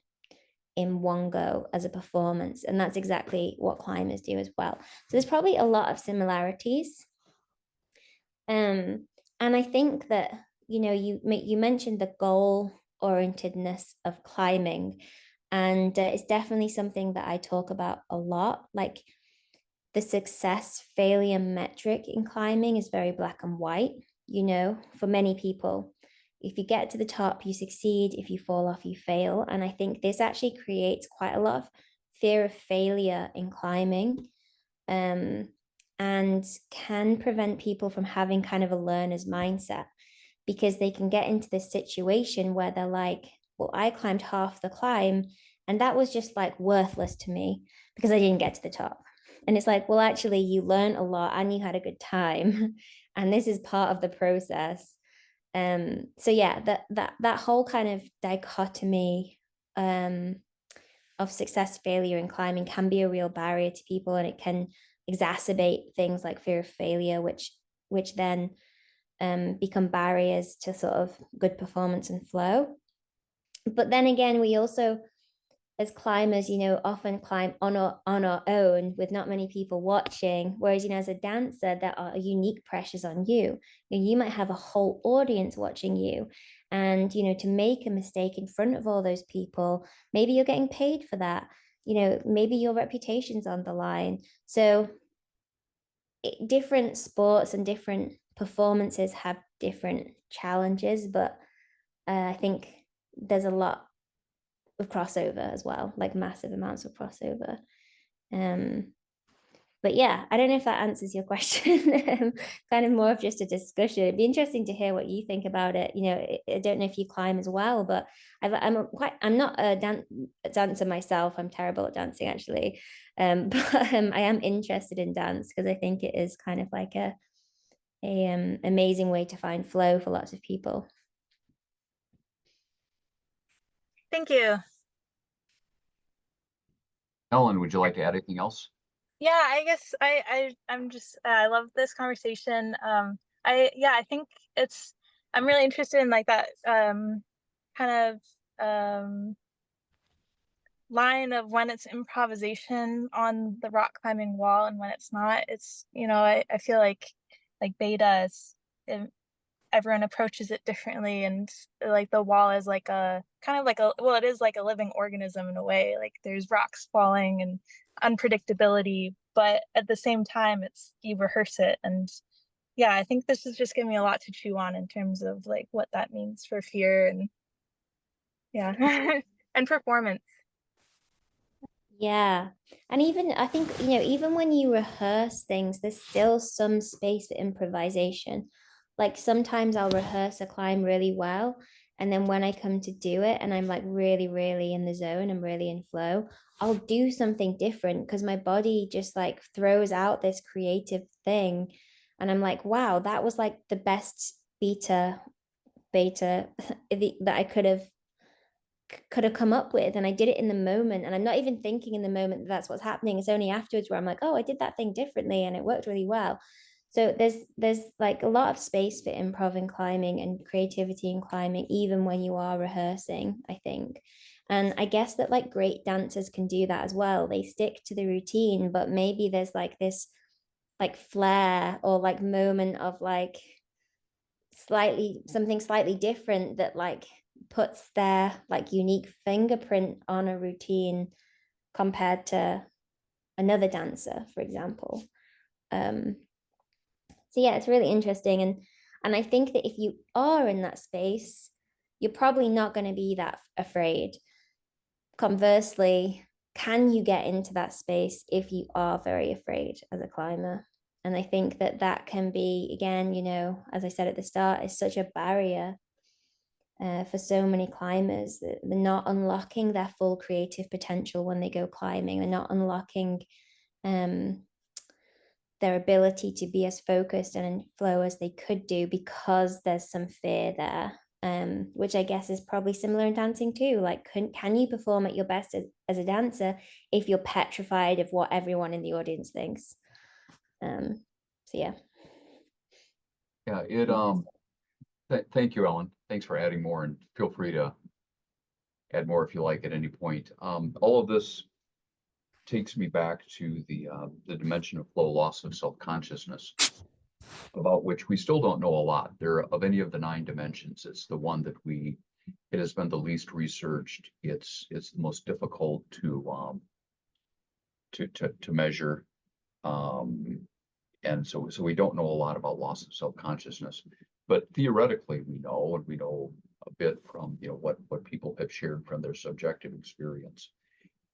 in one go as a performance. And that's exactly what climbers do as well. So there's probably a lot of similarities. And I think that, you mentioned the goal orientedness of climbing, and it's definitely something that I talk about a lot. Like, the success failure metric in climbing is very black and white, for many people. If you get to the top, you succeed. If you fall off, you fail. And I think this actually creates quite a lot of fear of failure in climbing, and can prevent people from having kind of a learner's mindset, because they can get into this situation where they're like, well, I climbed half the climb and that was just like worthless to me because I didn't get to the top. And it's like, well, actually, you learned a lot and you had a good time. And this is part of the process. So yeah, that whole kind of dichotomy of success failure in climbing can be a real barrier to people, and it can exacerbate things like fear of failure, which then become barriers to sort of good performance and flow. But then again, we also, as climbers, often climb on our own with not many people watching. Whereas, as a dancer, there are unique pressures on you. You might have a whole audience watching you. And, to make a mistake in front of all those people, maybe you're getting paid for that. Maybe your reputation's on the line. So different sports and different performances have different challenges, but I think there's a lot of crossover as well, like massive amounts of crossover. But yeah, I don't know if that answers your question. Kind of more of just a discussion. It'd be interesting to hear what you think about it. I don't know if you climb as well, but I'm not a dancer myself. I'm terrible at dancing, actually. But I am interested in dance because I think it is kind of like a amazing way to find flow for lots of people. Thank you. Ellen, would you like to add anything else? Yeah, I guess I'm just I love this conversation. I think I'm really interested in like that kind of line of when it's improvisation on the rock climbing wall and when it's not. It's I feel like beta is everyone approaches it differently, and like the wall is like a kind of like it is like a living organism in a way. Like there's rocks falling and unpredictability, but at the same time you rehearse it. And yeah, I think this is just giving me a lot to chew on in terms of like what that means for fear and yeah and performance. Yeah. And even I think, even when you rehearse things, there's still some space for improvisation. Like sometimes I'll rehearse a climb really well. And then when I come to do it and I'm like really, really in the zone, I'm really in flow, I'll do something different because my body just like throws out this creative thing. And I'm like, wow, that was like the best beta that I could have come up with, and I did it in the moment, and I'm not even thinking in the moment that that's what's happening. It's only afterwards where I'm like, oh, I did that thing differently and it worked really well. So there's like a lot of space for improv in climbing and creativity in climbing, even when you are rehearsing, I think. And I guess that like great dancers can do that as well. They stick to the routine, but maybe there's like this like flair or like moment of like something slightly different that like puts their like unique fingerprint on a routine compared to another dancer, for example. So yeah, it's really interesting. And I think that if you are in that space, you're probably not going to be that afraid. Conversely, can you get into that space if you are very afraid as a climber? And I think that that can be, again, as I said at the start, is such a barrier for so many climbers. That they're not unlocking their full creative potential when they go climbing. They're not unlocking their ability to be as focused and in flow as they could do because there's some fear there. which I guess is probably similar in dancing too. Like, can you perform at your best as a dancer if you're petrified of what everyone in the audience thinks? So yeah. Yeah, thank you, Ellen. Thanks for adding more, and feel free to add more if you like at any point. All of this takes me back to the dimension of flow, loss of self-consciousness, about which we still don't know a lot. Of any of the 9 dimensions, it's the one that it has been the least researched. It's the most difficult to measure. And so we don't know a lot about loss of self-consciousness, but theoretically we know a bit from what people have shared from their subjective experience,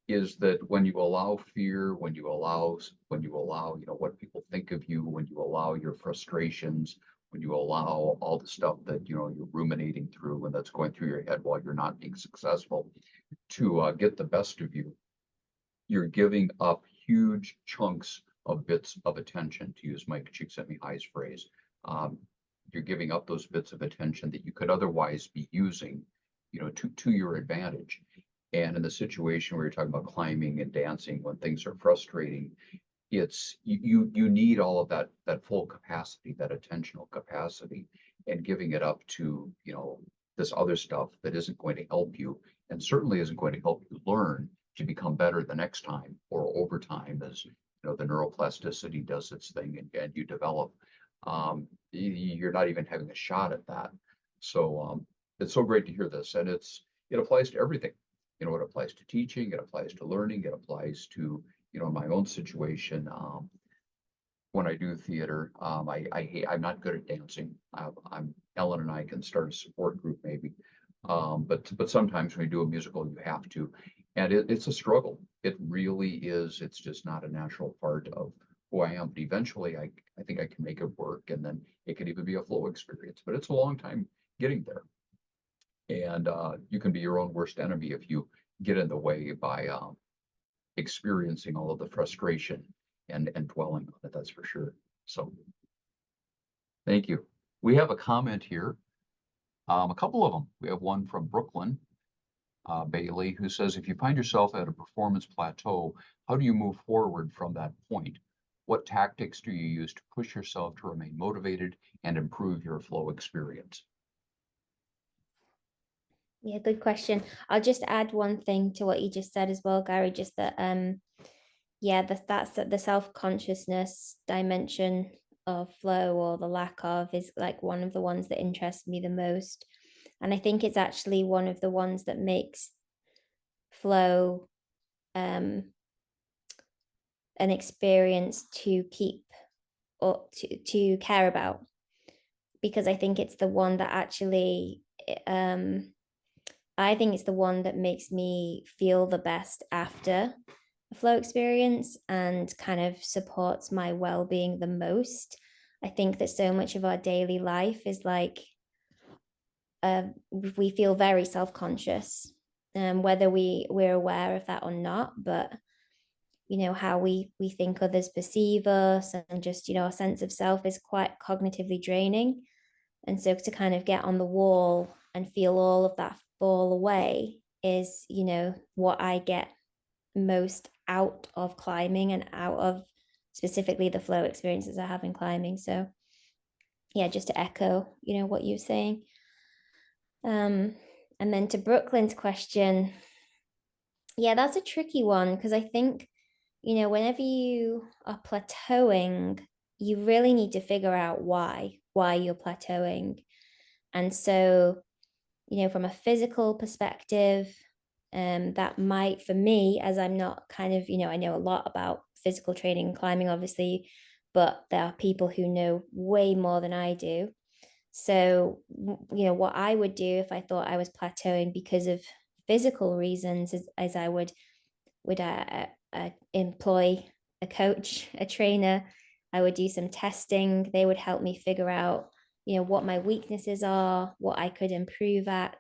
is that when you allow fear, when you allow what people think of you, when you allow your frustrations, when you allow all the stuff that you're ruminating through and that's going through your head while you're not being successful to get the best of you, you're giving up huge chunks of bits of attention, to use Mike Csikszentmihalyi's phrase. You're giving up those bits of attention that you could otherwise be using, to your advantage. And in the situation where you're talking about climbing and dancing, when things are frustrating, it's you need all of that full capacity, that attentional capacity, and giving it up to this other stuff that isn't going to help you, and certainly isn't going to help you learn to become better the next time or over time, as the neuroplasticity does its thing, and you develop. You're not even having a shot at that. So it's so great to hear this, and it applies to everything. It applies to teaching, it applies to learning, it applies to in my own situation. When I do theater, I'm not good at dancing. Ellen and I can start a support group maybe, but sometimes when you do a musical, you have to, and it's a struggle. It really is. It's just not a natural part of who I am. But eventually, I think I can make it work, and then it can even be a flow experience. But it's a long time getting there, and you can be your own worst enemy if you get in the way by experiencing all of the frustration and dwelling on it. That's for sure. So thank you. We have a comment here, a couple of them. We have one from Brooklyn Bailey, who says, if you find yourself at a performance plateau, how do you move forward from that point? What tactics do you use to push yourself to remain motivated and improve your flow experience? Yeah, good question. I'll just add one thing to what you just said as well, Gary, just that yeah, that's the self-consciousness dimension of flow, or the lack of, is like one of the ones that interests me the most. And I think it's actually one of the ones that makes flow an experience to keep, or to care about, because I think it's the one that actually I think it's the one that makes me feel the best after a flow experience and kind of supports my well-being the most. I think that so much of our daily life is like we feel very self-conscious, whether we're aware of that or not, but how we think others perceive us, and just our sense of self is quite cognitively draining. And so to kind of get on the wall and feel all of that fall away is what I get most out of climbing, and out of specifically the flow experiences I have in climbing. So yeah, just to echo what you're saying. And then to Brooklyn's question, yeah, that's a tricky one, because I think whenever you are plateauing, you really need to figure out why you're plateauing. And so from a physical perspective, that might, for me, as I'm not kind of I know a lot about physical training and climbing, obviously, but there are people who know way more than I do. So what I would do if I thought I was plateauing because of physical reasons is I would employ a coach, a trainer. I would do some testing. They would help me figure out what my weaknesses are, what I could improve at.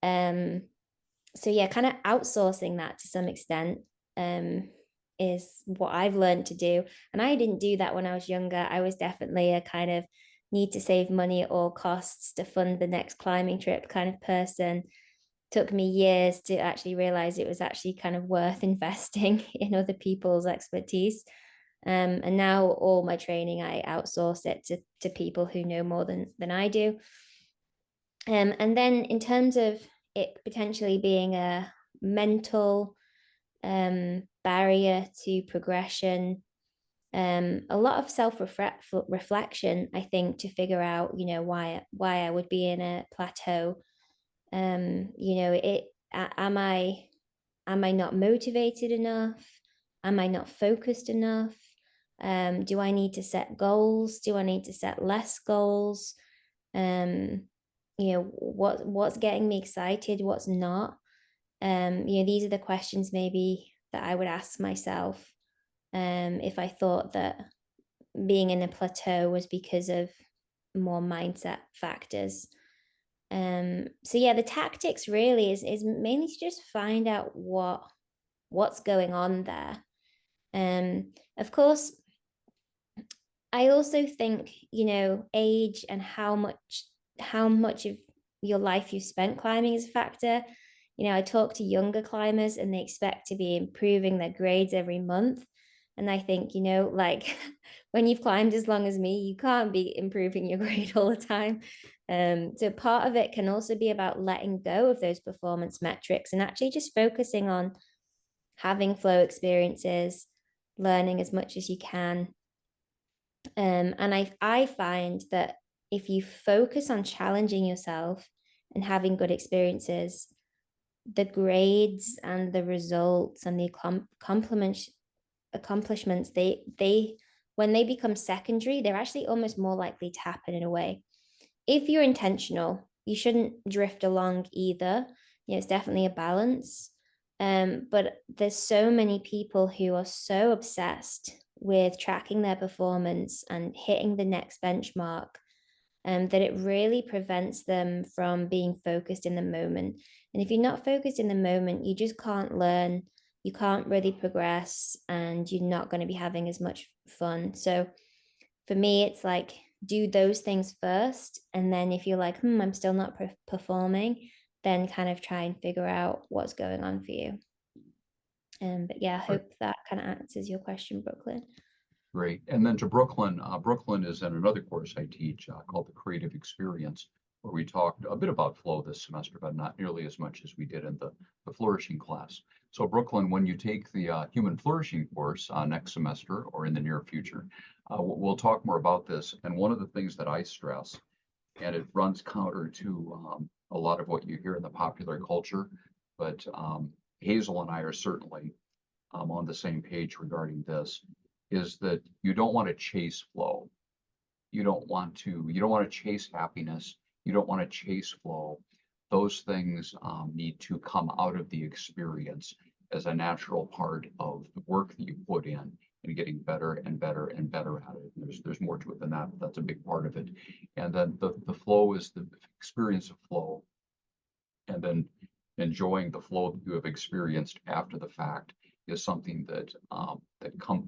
So yeah, kind of outsourcing that to some extent is what I've learned to do. And I didn't do that when I was younger. I was definitely a kind of need to save money at all costs to fund the next climbing trip kind of person. Took me years to actually realize it was actually kind of worth investing in other people's expertise. And now all my training, I outsource it to people who know more than I do. And then in terms of it potentially being a mental barrier to progression, a lot of self-reflection, I think, to figure out, why I would be in a plateau. Am I not motivated enough? Am I not focused enough? Do I need to set goals? Do I need to set less goals? What's getting me excited? What's not? These are the questions maybe that I would ask myself if I thought that being in a plateau was because of more mindset factors. So yeah, the tactics really is mainly to just find out what's going on there. Of course, I also think, age and how much of your life you've spent climbing is a factor. I talk to younger climbers and they expect to be improving their grades every month. And I think, like when you've climbed as long as me, you can't be improving your grade all the time. So part of it can also be about letting go of those performance metrics and actually just focusing on having flow experiences, learning as much as you can. And I find that if you focus on challenging yourself and having good experiences, the grades and the results and the accomplishments, they when they become secondary, they're actually almost more likely to happen in a way. If you're intentional, you shouldn't drift along either. It's definitely a balance. But there's so many people who are so obsessed with tracking their performance and hitting the next benchmark that it really prevents them from being focused in the moment. And if you're not focused in the moment, you just can't learn, you can't really progress, and you're not going to be having as much fun. So for me, it's like, do those things first. And then if you're like, I'm still not performing, then kind of try and figure out what's going on for you. But yeah, I hope that kind of answers your question, Brooklyn. Great. And then to Brooklyn, Brooklyn is in another course I teach called the Creative Experience, where we talked a bit about flow this semester, but not nearly as much as we did in the flourishing class. So Brooklyn, when you take the human flourishing course next semester or in the near future, we'll talk more about this. And one of the things that I stress, and it runs counter to a lot of what you hear in the popular culture, but Hazel and I are certainly on the same page regarding this, is that you don't want to chase flow. You don't want to chase happiness. You don't want to chase flow. Those things need to come out of the experience as a natural part of the work that you put in and getting better and better and better at it. And there's more to it than that, but that's a big part of it. And then the flow is the experience of flow. And then enjoying the flow that you have experienced after the fact is something that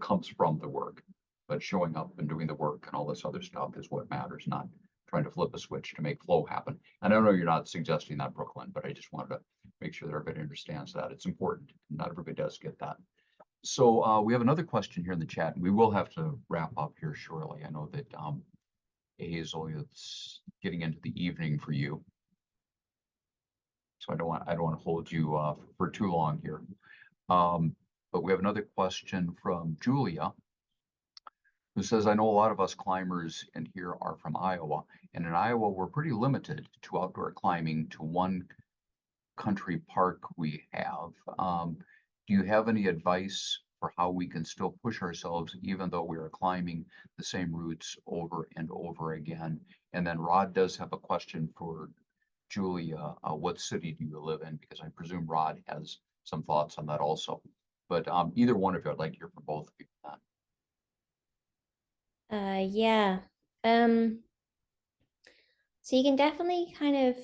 comes from the work, but showing up and doing the work and all this other stuff is what matters, not trying to flip a switch to make flow happen. And I know you're not suggesting that, Brooklyn, but I just wanted to make sure that everybody understands that it's important. Not everybody does get that. So we have another question here in the chat, and we will have to wrap up here shortly. I know that Hazel, it's getting into the evening for you, so I don't want to hold you for too long here. But we have another question from Julia, who says, I know a lot of us climbers in here are from Iowa, and in Iowa, we're pretty limited to outdoor climbing to one country park we have. Do you have any advice for how we can still push ourselves, even though we are climbing the same routes over and over again? And then Rod does have a question for Julia. What city do you live in? Because I presume Rod has some thoughts on that also. But either one of you, I'd like to hear from both of you. Yeah. So you can definitely kind of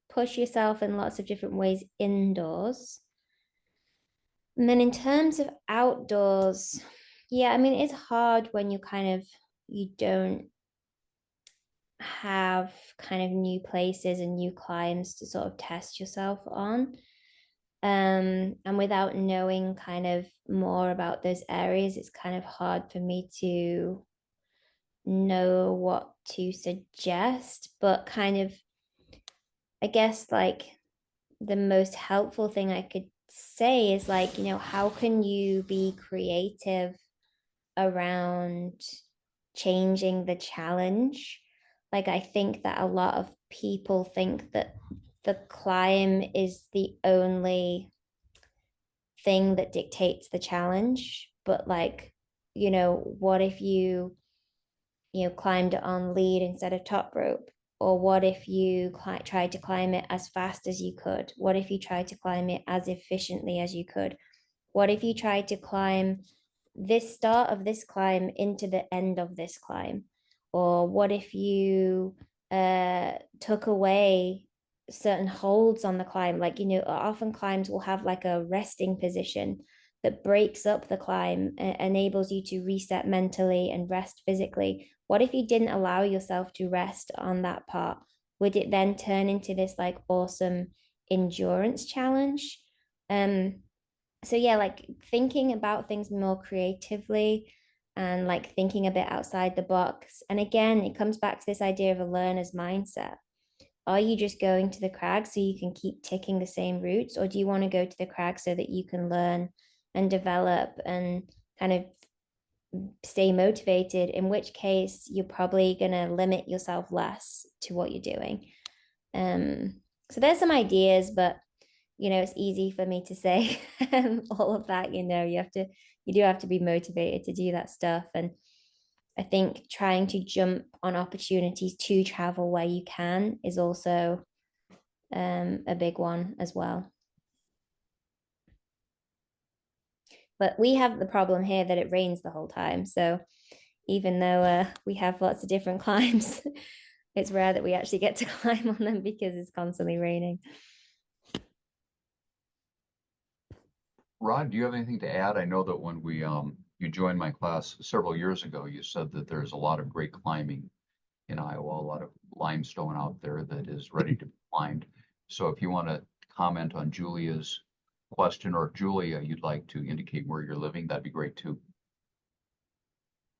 push yourself in lots of different ways indoors. And then in terms of outdoors, yeah, I mean, it's hard when you don't have kind of new places and new climbs to sort of test yourself on. And without knowing kind of more about those areas, it's kind of hard for me to know what to suggest. But kind of, I guess, like the most helpful thing I could say is like, how can you be creative around changing the challenge? Like, I think that a lot of people think that the climb is the only thing that dictates the challenge. But like, what if you climbed it on lead instead of top rope? Or what if you tried to climb it as fast as you could? What if you tried to climb it as efficiently as you could? What if you tried to climb this start of this climb into the end of this climb? Or what if you took away certain holds on the climb? Like, often climbs will have like a resting position that breaks up the climb and enables you to reset mentally and rest physically. What if you didn't allow yourself to rest on that part? Would it then turn into this like awesome endurance challenge? So yeah, like thinking about things more creatively and like thinking a bit outside the box. And again, it comes back to this idea of a learner's mindset. Are you just going to the crag so you can keep ticking the same routes, or do you want to go to the crag so that you can learn and develop and kind of stay motivated, in which case you're probably going to limit yourself less to what you're doing. So there's some ideas, but it's easy for me to say all of that. You do have to be motivated to do that stuff. And I think trying to jump on opportunities to travel where you can is also a big one as well. But we have the problem here that it rains the whole time. So even though we have lots of different climbs, it's rare that we actually get to climb on them because it's constantly raining. Rod, do you have anything to add? I know that when you joined my class several years ago, you said that there's a lot of great climbing in Iowa, a lot of limestone out there that is ready to be climbed. So if you want to comment on Julia's question, or if Julia, you'd like to indicate where you're living, that'd be great too.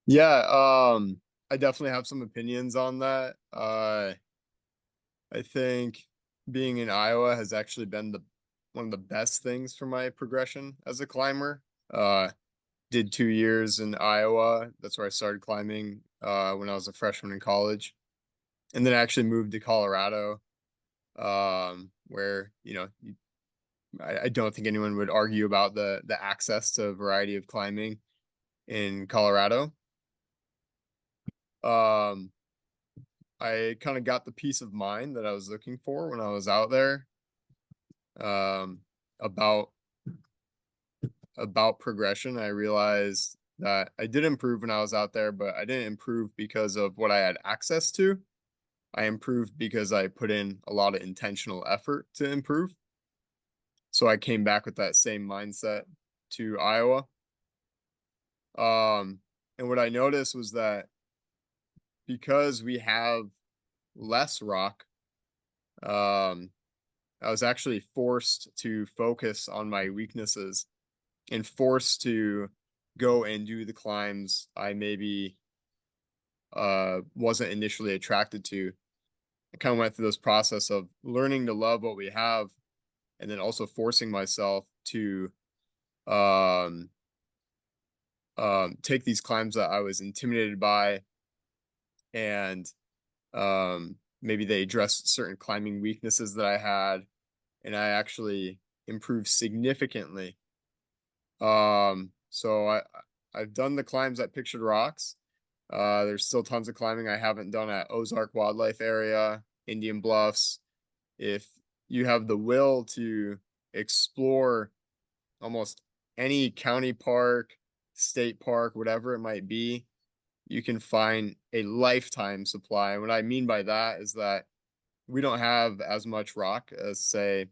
Yeah, I definitely have some opinions on that. I think being in Iowa has actually been one of the best things for my progression as a climber. Did 2 years in Iowa. That's where I started climbing when I was a freshman in college. And then I actually moved to Colorado, where, I don't think anyone would argue about the access to a variety of climbing in Colorado. I kind of got the peace of mind that I was looking for when I was out there, about progression. I realized that I did improve when I was out there, but I didn't improve because of what I had access to. I improved because I put in a lot of intentional effort to improve. So I came back with that same mindset to Iowa. And what I noticed was that because we have less rock, I was actually forced to focus on my weaknesses and forced to go and do the climbs I maybe wasn't initially attracted to. I kind of went through this process of learning to love what we have, and then also forcing myself to take these climbs that I was intimidated by, and maybe they addressed certain climbing weaknesses that I had, and I actually improved significantly. So I've done the climbs at Pictured Rocks. There's still tons of climbing I haven't done at Ozark Wildlife Area, Indian Bluffs. If you have the will to explore almost any county park, state park, whatever it might be, you can find a lifetime supply. And what I mean by that is that we don't have as much rock as, say,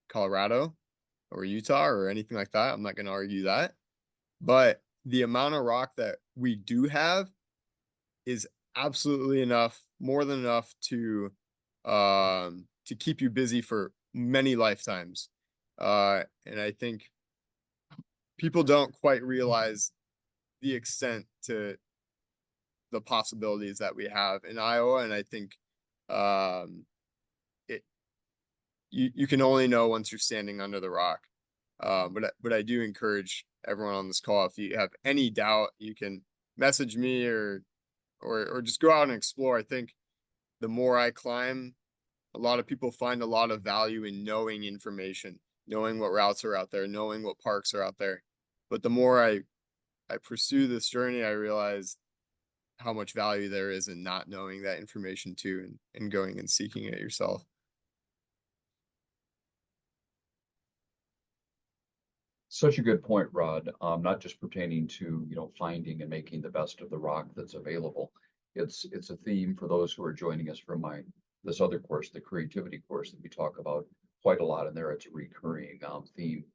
Colorado or Utah or anything like that. I'm not going to argue that. But the amount of rock that we do have is absolutely enough, more than enough to keep you busy for many lifetimes. And I think people don't quite realize the extent to the possibilities that we have in Iowa. And I think you can only know once you're standing under the rock. But I do encourage everyone on this call, if you have any doubt, you can message me or just go out and explore. I think the more I climb, a lot of people find a lot of value in knowing information, knowing what routes are out there, knowing what parks are out there. But the more I pursue this journey, I realize how much value there is in not knowing that information too, and going and seeking it yourself. Such a good point, Rod. Not just pertaining to, finding and making the best of the rock that's available. It's a theme for those who are joining us from this other course, the creativity course, that we talk about quite a lot in there. It's a recurring theme,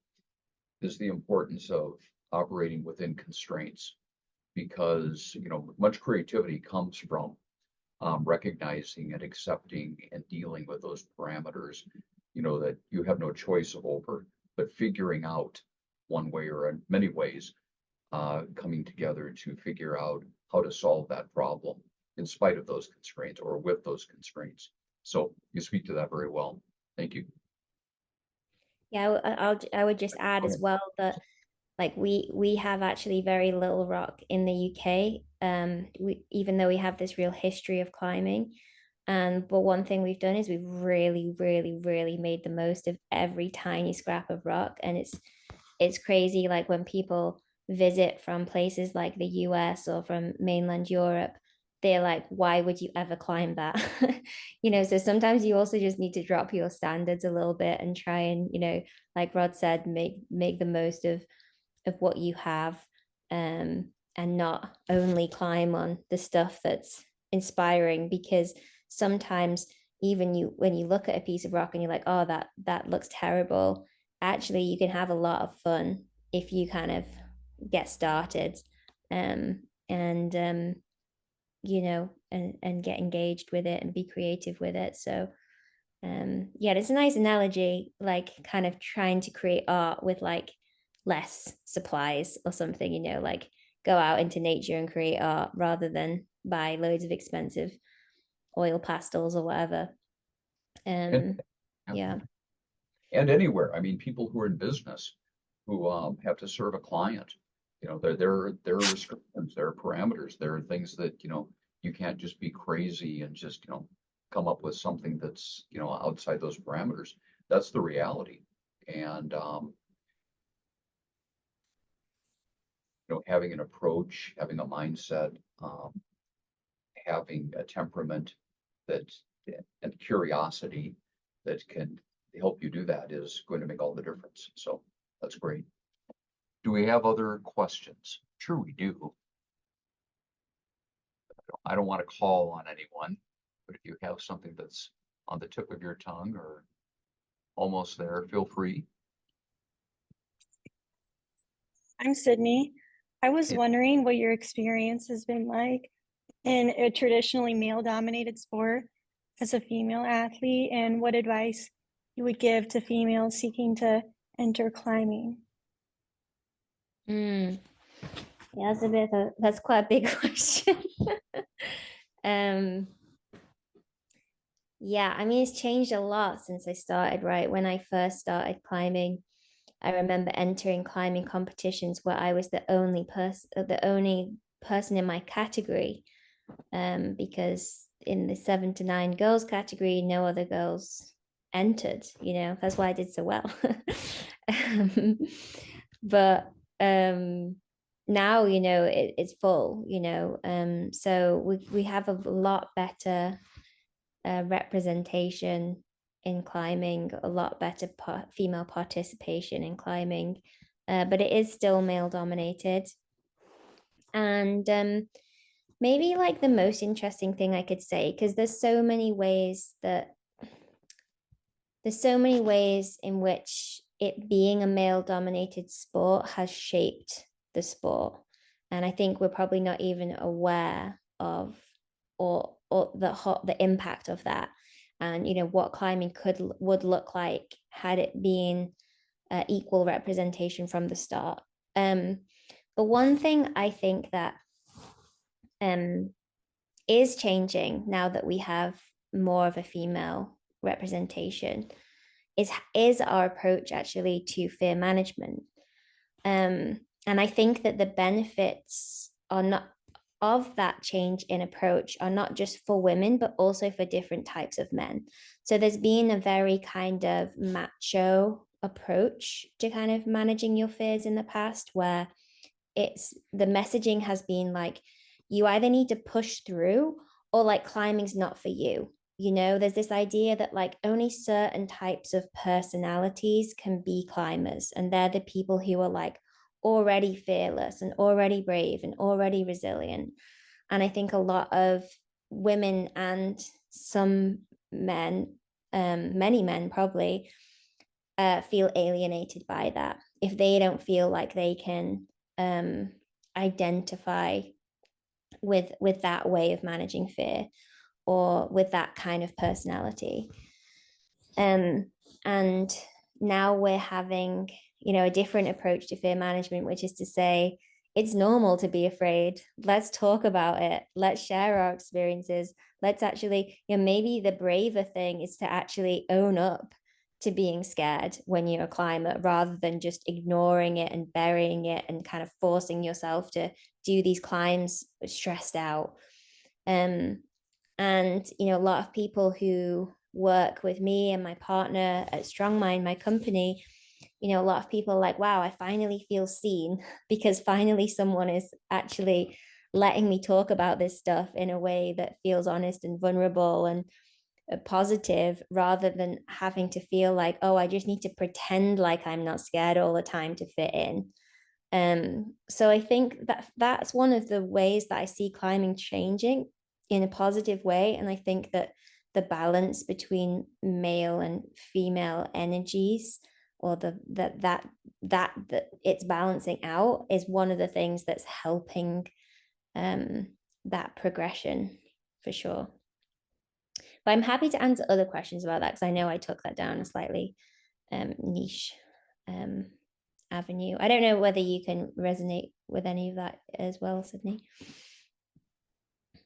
is the importance of operating within constraints, because much creativity comes from recognizing and accepting and dealing with those parameters, that you have no choice over, but figuring out one way or in many ways, coming together to figure out how to solve that problem in spite of those constraints or with those constraints. So you speak to that very well. Thank you. Yeah, I would just add as well that, like, we have actually very little rock in the UK, even though we have this real history of climbing. But one thing we've done is we've really, really, really made the most of every tiny scrap of rock. And it's crazy, like, when people visit from places like the US or from mainland Europe, they're like, why would you ever climb that? So sometimes you also just need to drop your standards a little bit and try and, like Rod said, make the most of what you have, and not only climb on the stuff that's inspiring, because sometimes even when you look at a piece of rock and you're like, oh, that looks terrible, actually you can have a lot of fun if you kind of get started, and get engaged with it and be creative with it. So yeah, it's a nice analogy, like kind of trying to create art with like less supplies or something, like go out into nature and create art rather than buy loads of expensive oil pastels or whatever. Yeah. And anywhere. I mean, people who are in business who have to serve a client, there are restrictions, there are parameters, there are things that, you can't just be crazy and just, come up with something that's, outside those parameters. That's the reality. And, having an approach, having a mindset, having a temperament and curiosity that can help you do that is going to make all the difference. So that's great. Do we have other questions? Sure we do. I don't want to call on anyone, but if you have something that's on the tip of your tongue or almost there, feel free. I'm Sydney. I was wondering what your experience has been like in a traditionally male-dominated sport as a female athlete, and what advice you would give to females seeking to enter climbing. Yeah, that's quite a big question. Yeah, I mean, it's changed a lot since I started, right? When I first started climbing, I remember entering climbing competitions where I was the only person in my category, because in the 7 to 9 girls category, no other girls entered. That's why I did so well. But now it's full. So we have a lot better representation in climbing, a lot better female participation in climbing, but it is still male dominated. And maybe like the most interesting thing I could say, because there's so many ways in which it being a male dominated sport has shaped the sport. And I think we're probably not even aware of or the impact of that, and what climbing would look like had it been equal representation from the start. But one thing I think that is changing now that we have more of a female representation is our approach actually to fear management. And I think that the benefits are not of that change in approach are not just for women, but also for different types of men. So there's been a very kind of macho approach to kind of managing your fears in the past, where the messaging has been like, you either need to push through, or like climbing's not for you. There's this idea that like only certain types of personalities can be climbers, and they're the people who are like already fearless and already brave and already resilient. And I think a lot of women and some men, many men probably, feel alienated by that if they don't feel like they can identify with that way of managing fear, or with that kind of personality. And now we're having a different approach to fear management, which is to say it's normal to be afraid. Let's talk about it. Let's share our experiences. Let's actually, maybe the braver thing is to actually own up to being scared when you're a climber, rather than just ignoring it and burying it and kind of forcing yourself to do these climbs stressed out. And a lot of people who work with me and my partner at Strongmind, my company, a lot of people are like, wow, I finally feel seen, because finally someone is actually letting me talk about this stuff in a way that feels honest and vulnerable and positive, rather than having to feel like, oh, I just need to pretend like I'm not scared all the time to fit in. So I think that's one of the ways that I see climbing changing in a positive way. And I think that the balance between male and female energies, or that it's balancing out, is one of the things that's helping that progression for sure. But I'm happy to answer other questions about that, because I know I took that down a slightly niche avenue. I don't know whether you can resonate with any of that as well, Sydney.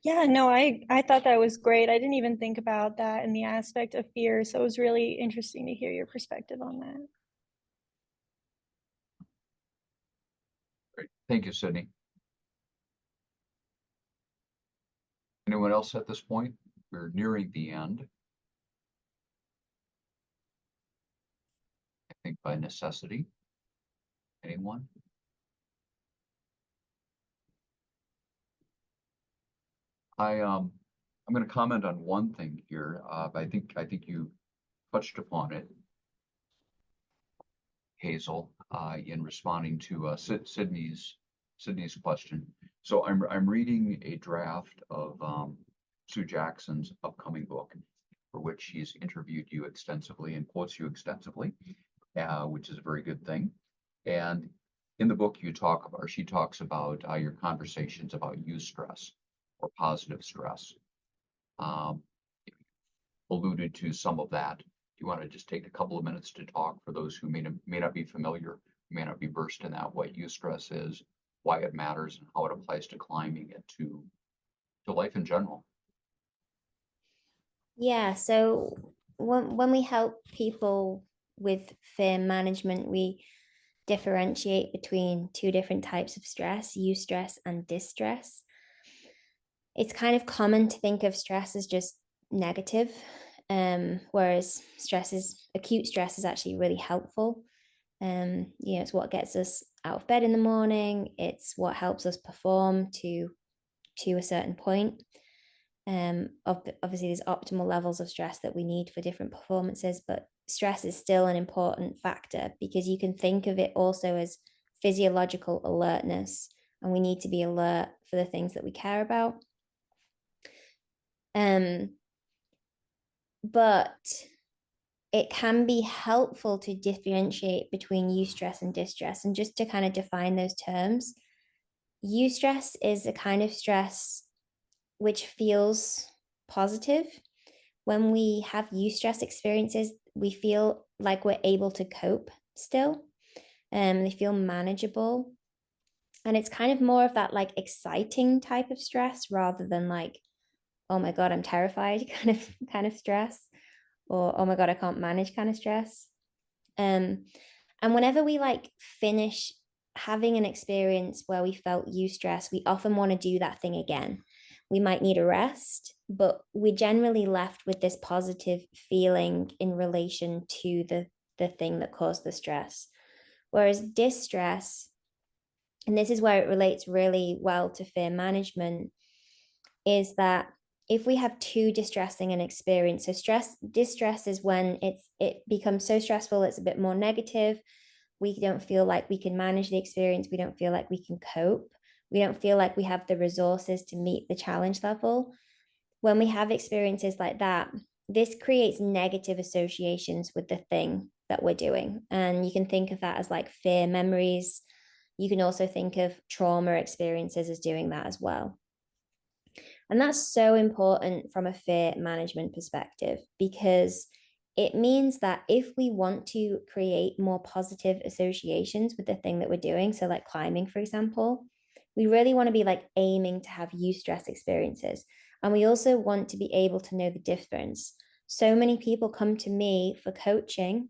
Yeah, no, I thought that was great. I didn't even think about that in the aspect of fear. So it was really interesting to hear your perspective on that. Great. Thank you, Sydney. Anyone else at this point? We're nearing the end. I think by necessity. Anyone? I'm going to comment on one thing here. I think you touched upon it, Hazel, in responding to Sydney's question. So I'm reading a draft of Sue Jackson's upcoming book, for which she's interviewed you extensively and quotes you extensively, which is a very good thing. And in the book, she talks about your conversations about eustress, or positive stress. Alluded to some of that. Do you want to just take a couple of minutes to talk, for those who may not be familiar, may not be versed in that, what eustress is, why it matters, and how it applies to climbing and to life in general? Yeah, so when we help people with fear management, we differentiate between two different types of stress, eustress and distress. It's kind of common to think of stress as just negative, whereas acute stress is actually really helpful. It's what gets us out of bed in the morning. It's what helps us perform to a certain point. Obviously, there's optimal levels of stress that we need for different performances, but stress is still an important factor, because you can think of it also as physiological alertness, and we need to be alert for the things that we care about. But it can be helpful to differentiate between eustress and distress. And just to kind of define those terms, eustress is a kind of stress which feels positive. When we have eustress experiences, we feel like we're able to cope still. They feel manageable. And it's kind of more of that like exciting type of stress rather than like, oh my God, I'm terrified kind of stress, or oh my God, I can't manage kind of stress. And whenever we like finish having an experience where we felt eustress, we often want to do that thing again. We might need a rest, but we're generally left with this positive feeling in relation to the thing that caused the stress. Whereas distress, and this is where it relates really well to fear management, is that if we have too distressing an experience, so distress is when it becomes so stressful, it's a bit more negative. We don't feel like we can manage the experience. We don't feel like we can cope. We don't feel like we have the resources to meet the challenge level. When we have experiences like that, this creates negative associations with the thing that we're doing. And you can think of that as like fear memories. You can also think of trauma experiences as doing that as well. And that's so important from a fear management perspective, because it means that if we want to create more positive associations with the thing that we're doing, so like climbing, for example, we really want to be like aiming to have eustress experiences. And we also want to be able to know the difference. So many people come to me for coaching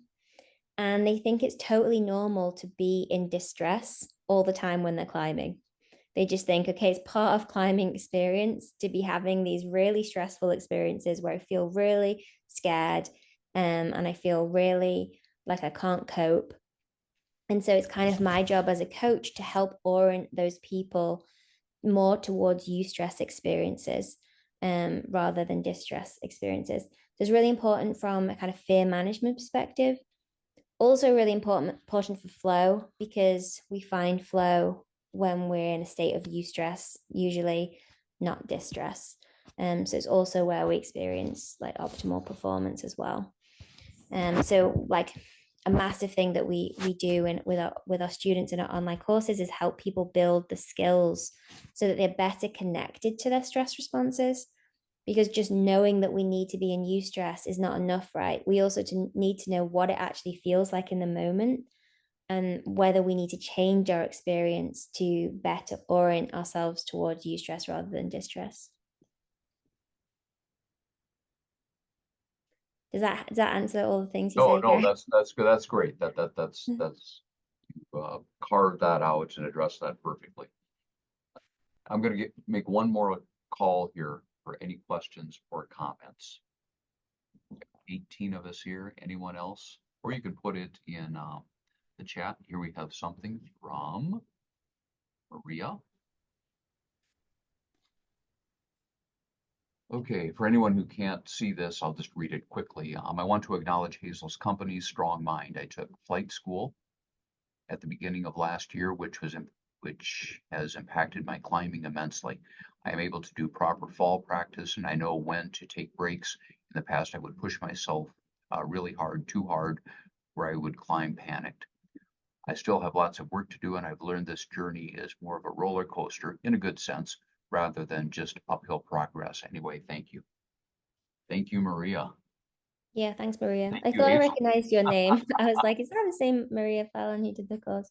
and they think it's totally normal to be in distress all the time when they're climbing. They just think, okay, it's part of climbing experience to be having these really stressful experiences where I feel really scared, and I feel really like I can't cope. And so it's kind of my job as a coach to help orient those people more towards eustress experiences rather than distress experiences. So it's really important from a kind of fear management perspective. Also really important for flow, because we find flow when we're in a state of eustress, usually not distress. So it's also where we experience like optimal performance as well. So like a massive thing that we do with our students in our online courses is help people build the skills so that they're better connected to their stress responses. Because just knowing that we need to be in eustress is not enough, right? We also need to know what it actually feels like in the moment, and whether we need to change our experience to better orient ourselves towards eustress rather than distress. Does that answer all the things you No, said, no, Gary? that's good. That's great. That's carved that out and addressed that perfectly. I'm going to make one more call here for any questions or comments. 18 of us here. Anyone else? Or you can put it in the chat. Here we have something from Maria. Okay, for anyone who can't see this, I'll just read it quickly. I want to acknowledge Hazel's company's strong mind. I took flight school at the beginning of last year, which has impacted my climbing immensely. I am able to do proper fall practice, and I know when to take breaks. In the past, I would push myself really hard, too hard, where I would climb panicked. I still have lots of work to do, and I've learned this journey is more of a roller coaster in a good sense, rather than just uphill progress. Anyway, thank you. Thank you, Maria. Yeah, thanks, Maria. Thank I you, thought I Hazel. recognized your name. I was like, is that the same Maria Fallon who did the course?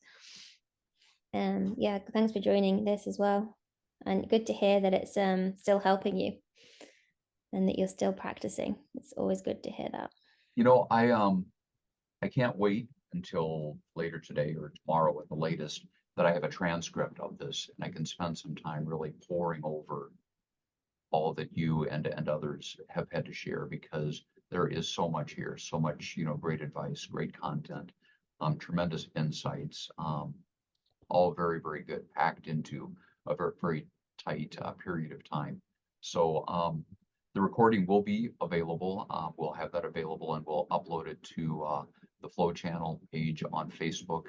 Yeah, thanks for joining this as well. And good to hear that it's still helping you and that you're still practicing. It's always good to hear that. You know, I can't wait until later today or tomorrow at the latest that I have a transcript of this and I can spend some time really poring over all that you and others have had to share, because there is so much here, so much, great advice, great content, tremendous insights, all very, very good, packed into a very, very tight period of time. So the recording will be available. We'll have that available and we'll upload it to the Flow Channel page on Facebook.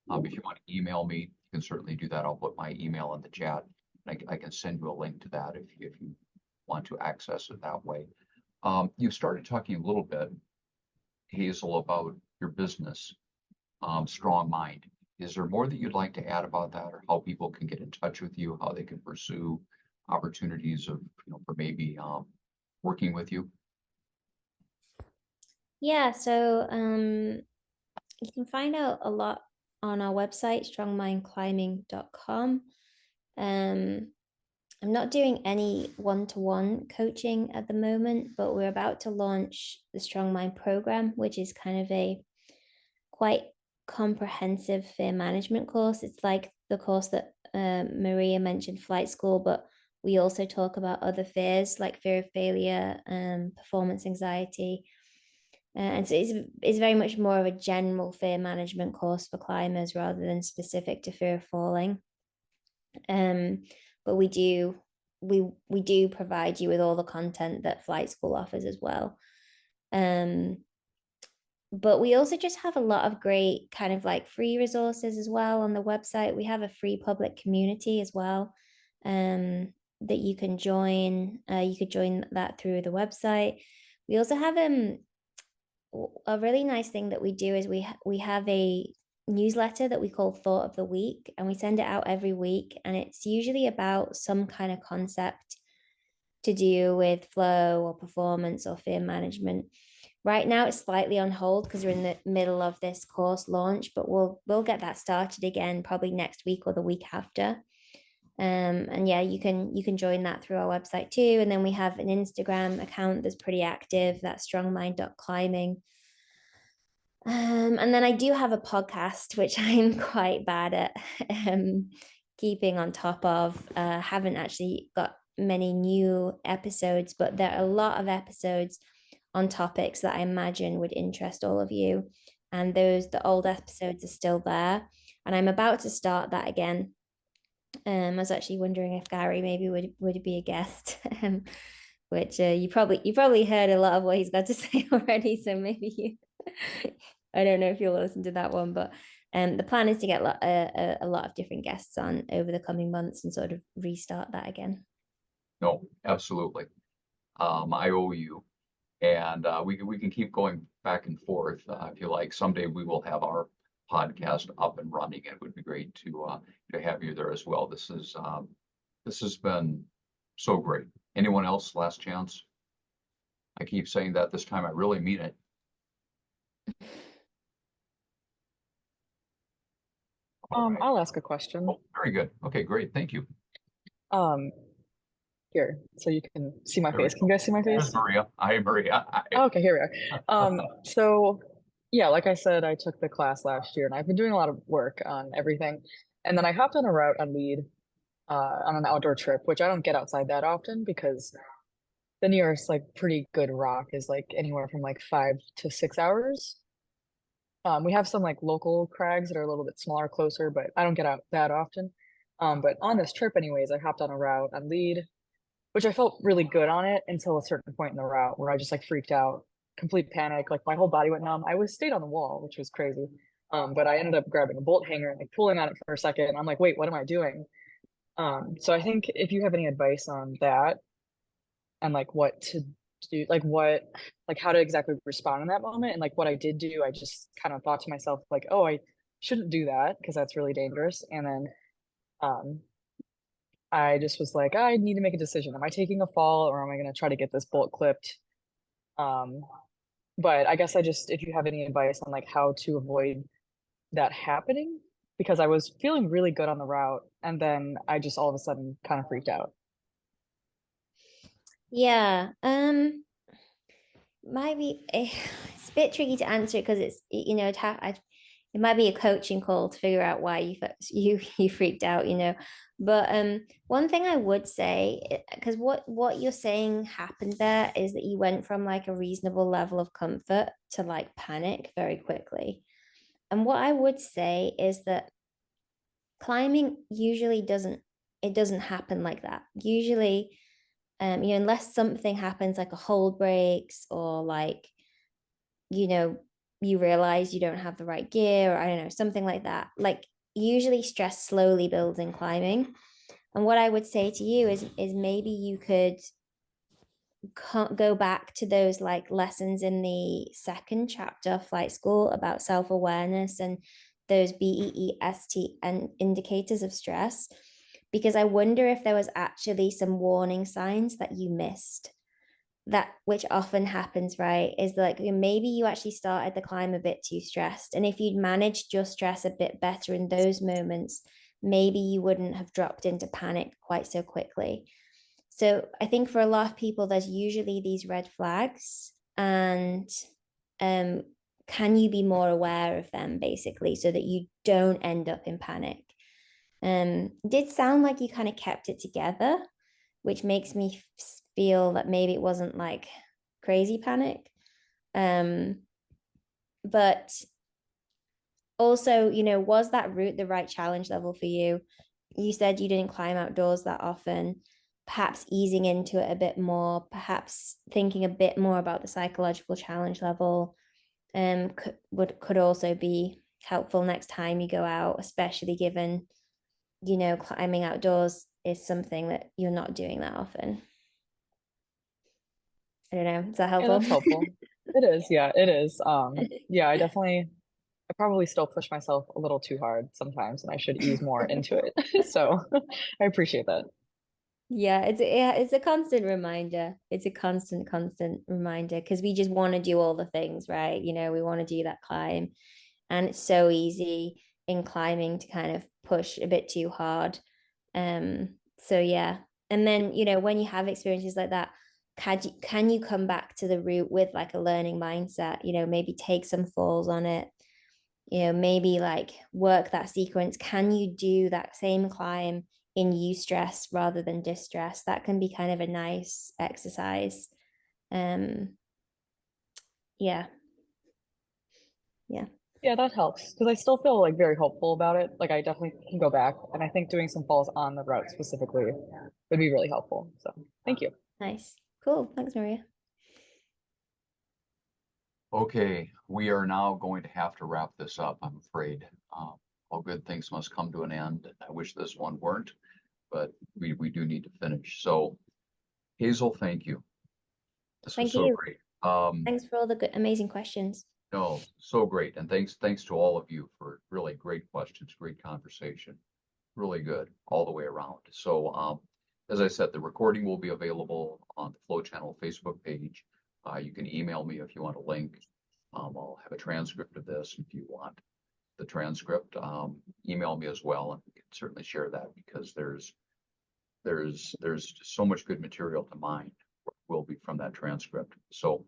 If you want to email me, you can certainly do that. I'll put my email in the chat. I can send you a link to that if you want to access it that way. You started talking a little bit, Hazel, about your business, Strong Mind. Is there more that you'd like to add about that, or how people can get in touch with you, how they can pursue opportunities of, for maybe working with you? Yeah, so you can find out a lot on our website, strongmindclimbing.com. I'm not doing any one-to-one coaching at the moment, but we're about to launch the Strong Mind program, which is kind of a quite comprehensive fear management course. It's like the course that Maria mentioned, flight school, but we also talk about other fears like fear of failure, performance anxiety. And so it's very much more of a general fear management course for climbers rather than specific to fear of falling. But we do provide you with all the content that flight school offers as well. But we also just have a lot of great kind of like free resources as well on the website. We have a free public community as well, that you can join. You could join that through the website. We also have a really nice thing that we do is we have a newsletter that we call Thought of the Week, and we send it out every week, and it's usually about some kind of concept to do with flow or performance or fear management. Right now it's slightly on hold because we're in the middle of this course launch, but we'll get that started again probably next week or the week after. And yeah, you can join that through our website too. And then we have an Instagram account that's pretty active, that's strongmind.climbing. And then I do have a podcast, which I'm quite bad at keeping on top of. Haven't actually got many new episodes, but there are a lot of episodes on topics that I imagine would interest all of you. And the old episodes are still there. And I'm about to start that again. I was actually wondering if Gary maybe would be a guest, which you probably heard a lot of what he's got to say already. So maybe I don't know if you'll listen to that one, but the plan is to get a lot of different guests on over the coming months and sort of restart that again. No, absolutely. I owe you. And we can keep going back and forth if you like. Someday we will have our podcast up and running. It would be great to have you there as well. This has been so great. Anyone else? Last chance. I keep saying that this time. I really mean it. All right. I'll ask a question. Oh, very good. Okay, great. Thank you. Here, so you can see my There we face. Can you guys see my There's face? Maria. Hi, Maria. Hi. Oh, okay, here we are. So yeah, like I said, I took the class last year and I've been doing a lot of work on everything. And then I hopped on a route on lead on an outdoor trip, which I don't get outside that often because the nearest like pretty good rock is like anywhere from like 5 to 6 hours. We have some like local crags that are a little bit smaller, closer, but I don't get out that often. But on this trip anyways, I hopped on a route on lead, which I felt really good on it until a certain point in the route where I just like freaked out, complete panic, like my whole body went numb. I was stayed on the wall, which was crazy. But I ended up grabbing a bolt hanger and like pulling on it for a second. And I'm like, wait, what am I doing? So I think if you have any advice on that and like what to do, like how to exactly respond in that moment. And like what I did do, I just kind of thought to myself, like, oh, I shouldn't do that because that's really dangerous. And then I just was like, I need to make a decision. Am I taking a fall or am I going to try to get this bolt clipped? But I guess if you have any advice on like how to avoid that happening, because I was feeling really good on the route and then I just all of a sudden kind of freaked out. Yeah, might be it's a bit tricky to answer because it's it might be a coaching call to figure out why you freaked out, But one thing I would say, because what you're saying happened there is that you went from like a reasonable level of comfort to like panic very quickly. And what I would say is that climbing usually doesn't happen like that. Usually, unless something happens like a hold breaks or like, you realize you don't have the right gear or I don't know, something like that. Like usually stress slowly builds in climbing. And what I would say to you is maybe you could go back to those like lessons in the second chapter of flight school about self-awareness and those BEEST and indicators of stress, because I wonder if there was actually some warning signs that you missed, that which often happens, right? Is like maybe you actually started the climb a bit too stressed. And if you'd managed your stress a bit better in those moments, maybe you wouldn't have dropped into panic quite so quickly. So I think for a lot of people, there's usually these red flags, and can you be more aware of them basically so that you don't end up in panic? It did sound like you kind of kept it together, which makes me feel that maybe it wasn't like crazy panic. But also, was that route the right challenge level for you? You said you didn't climb outdoors that often. Perhaps easing into it a bit more, perhaps thinking a bit more about the psychological challenge level could also be helpful next time you go out, especially given, climbing outdoors is something that you're not doing that often. I don't know. Is that Yeah, helpful? that's helpful. It is. Yeah, it is. Yeah, I probably still push myself a little too hard sometimes, and I should ease more into it. So I appreciate that. Yeah, it's a constant reminder. It's a constant reminder because we just want to do all the things, right? We want to do that climb, and it's so easy in climbing to kind of push a bit too hard. So yeah. And then, when you have experiences like that, can you come back to the route with like a learning mindset, maybe take some falls on it, maybe like work that sequence. Can you do that same climb in eustress rather than distress? That can be kind of a nice exercise. Yeah. Yeah, that helps because I still feel like very hopeful about it. Like I definitely can go back, and I think doing some falls on the route specifically would be really helpful. So thank you. Nice. Cool. Thanks, Maria. Okay, we are now going to have to wrap this up, I'm afraid. All good things must come to an end. I wish this one weren't, but we do need to finish. So Hazel, thank you. This was Thank so you. great. Thanks for all the good, amazing questions. No, so great. And thanks to all of you for really great questions, great conversation. Really good all the way around. So as I said, the recording will be available on the Flow Channel Facebook page. You can email me if you want a link. I'll have a transcript of this. If you want the transcript, email me as well, and we can certainly share that because there's so much good material to mine will be from that transcript. So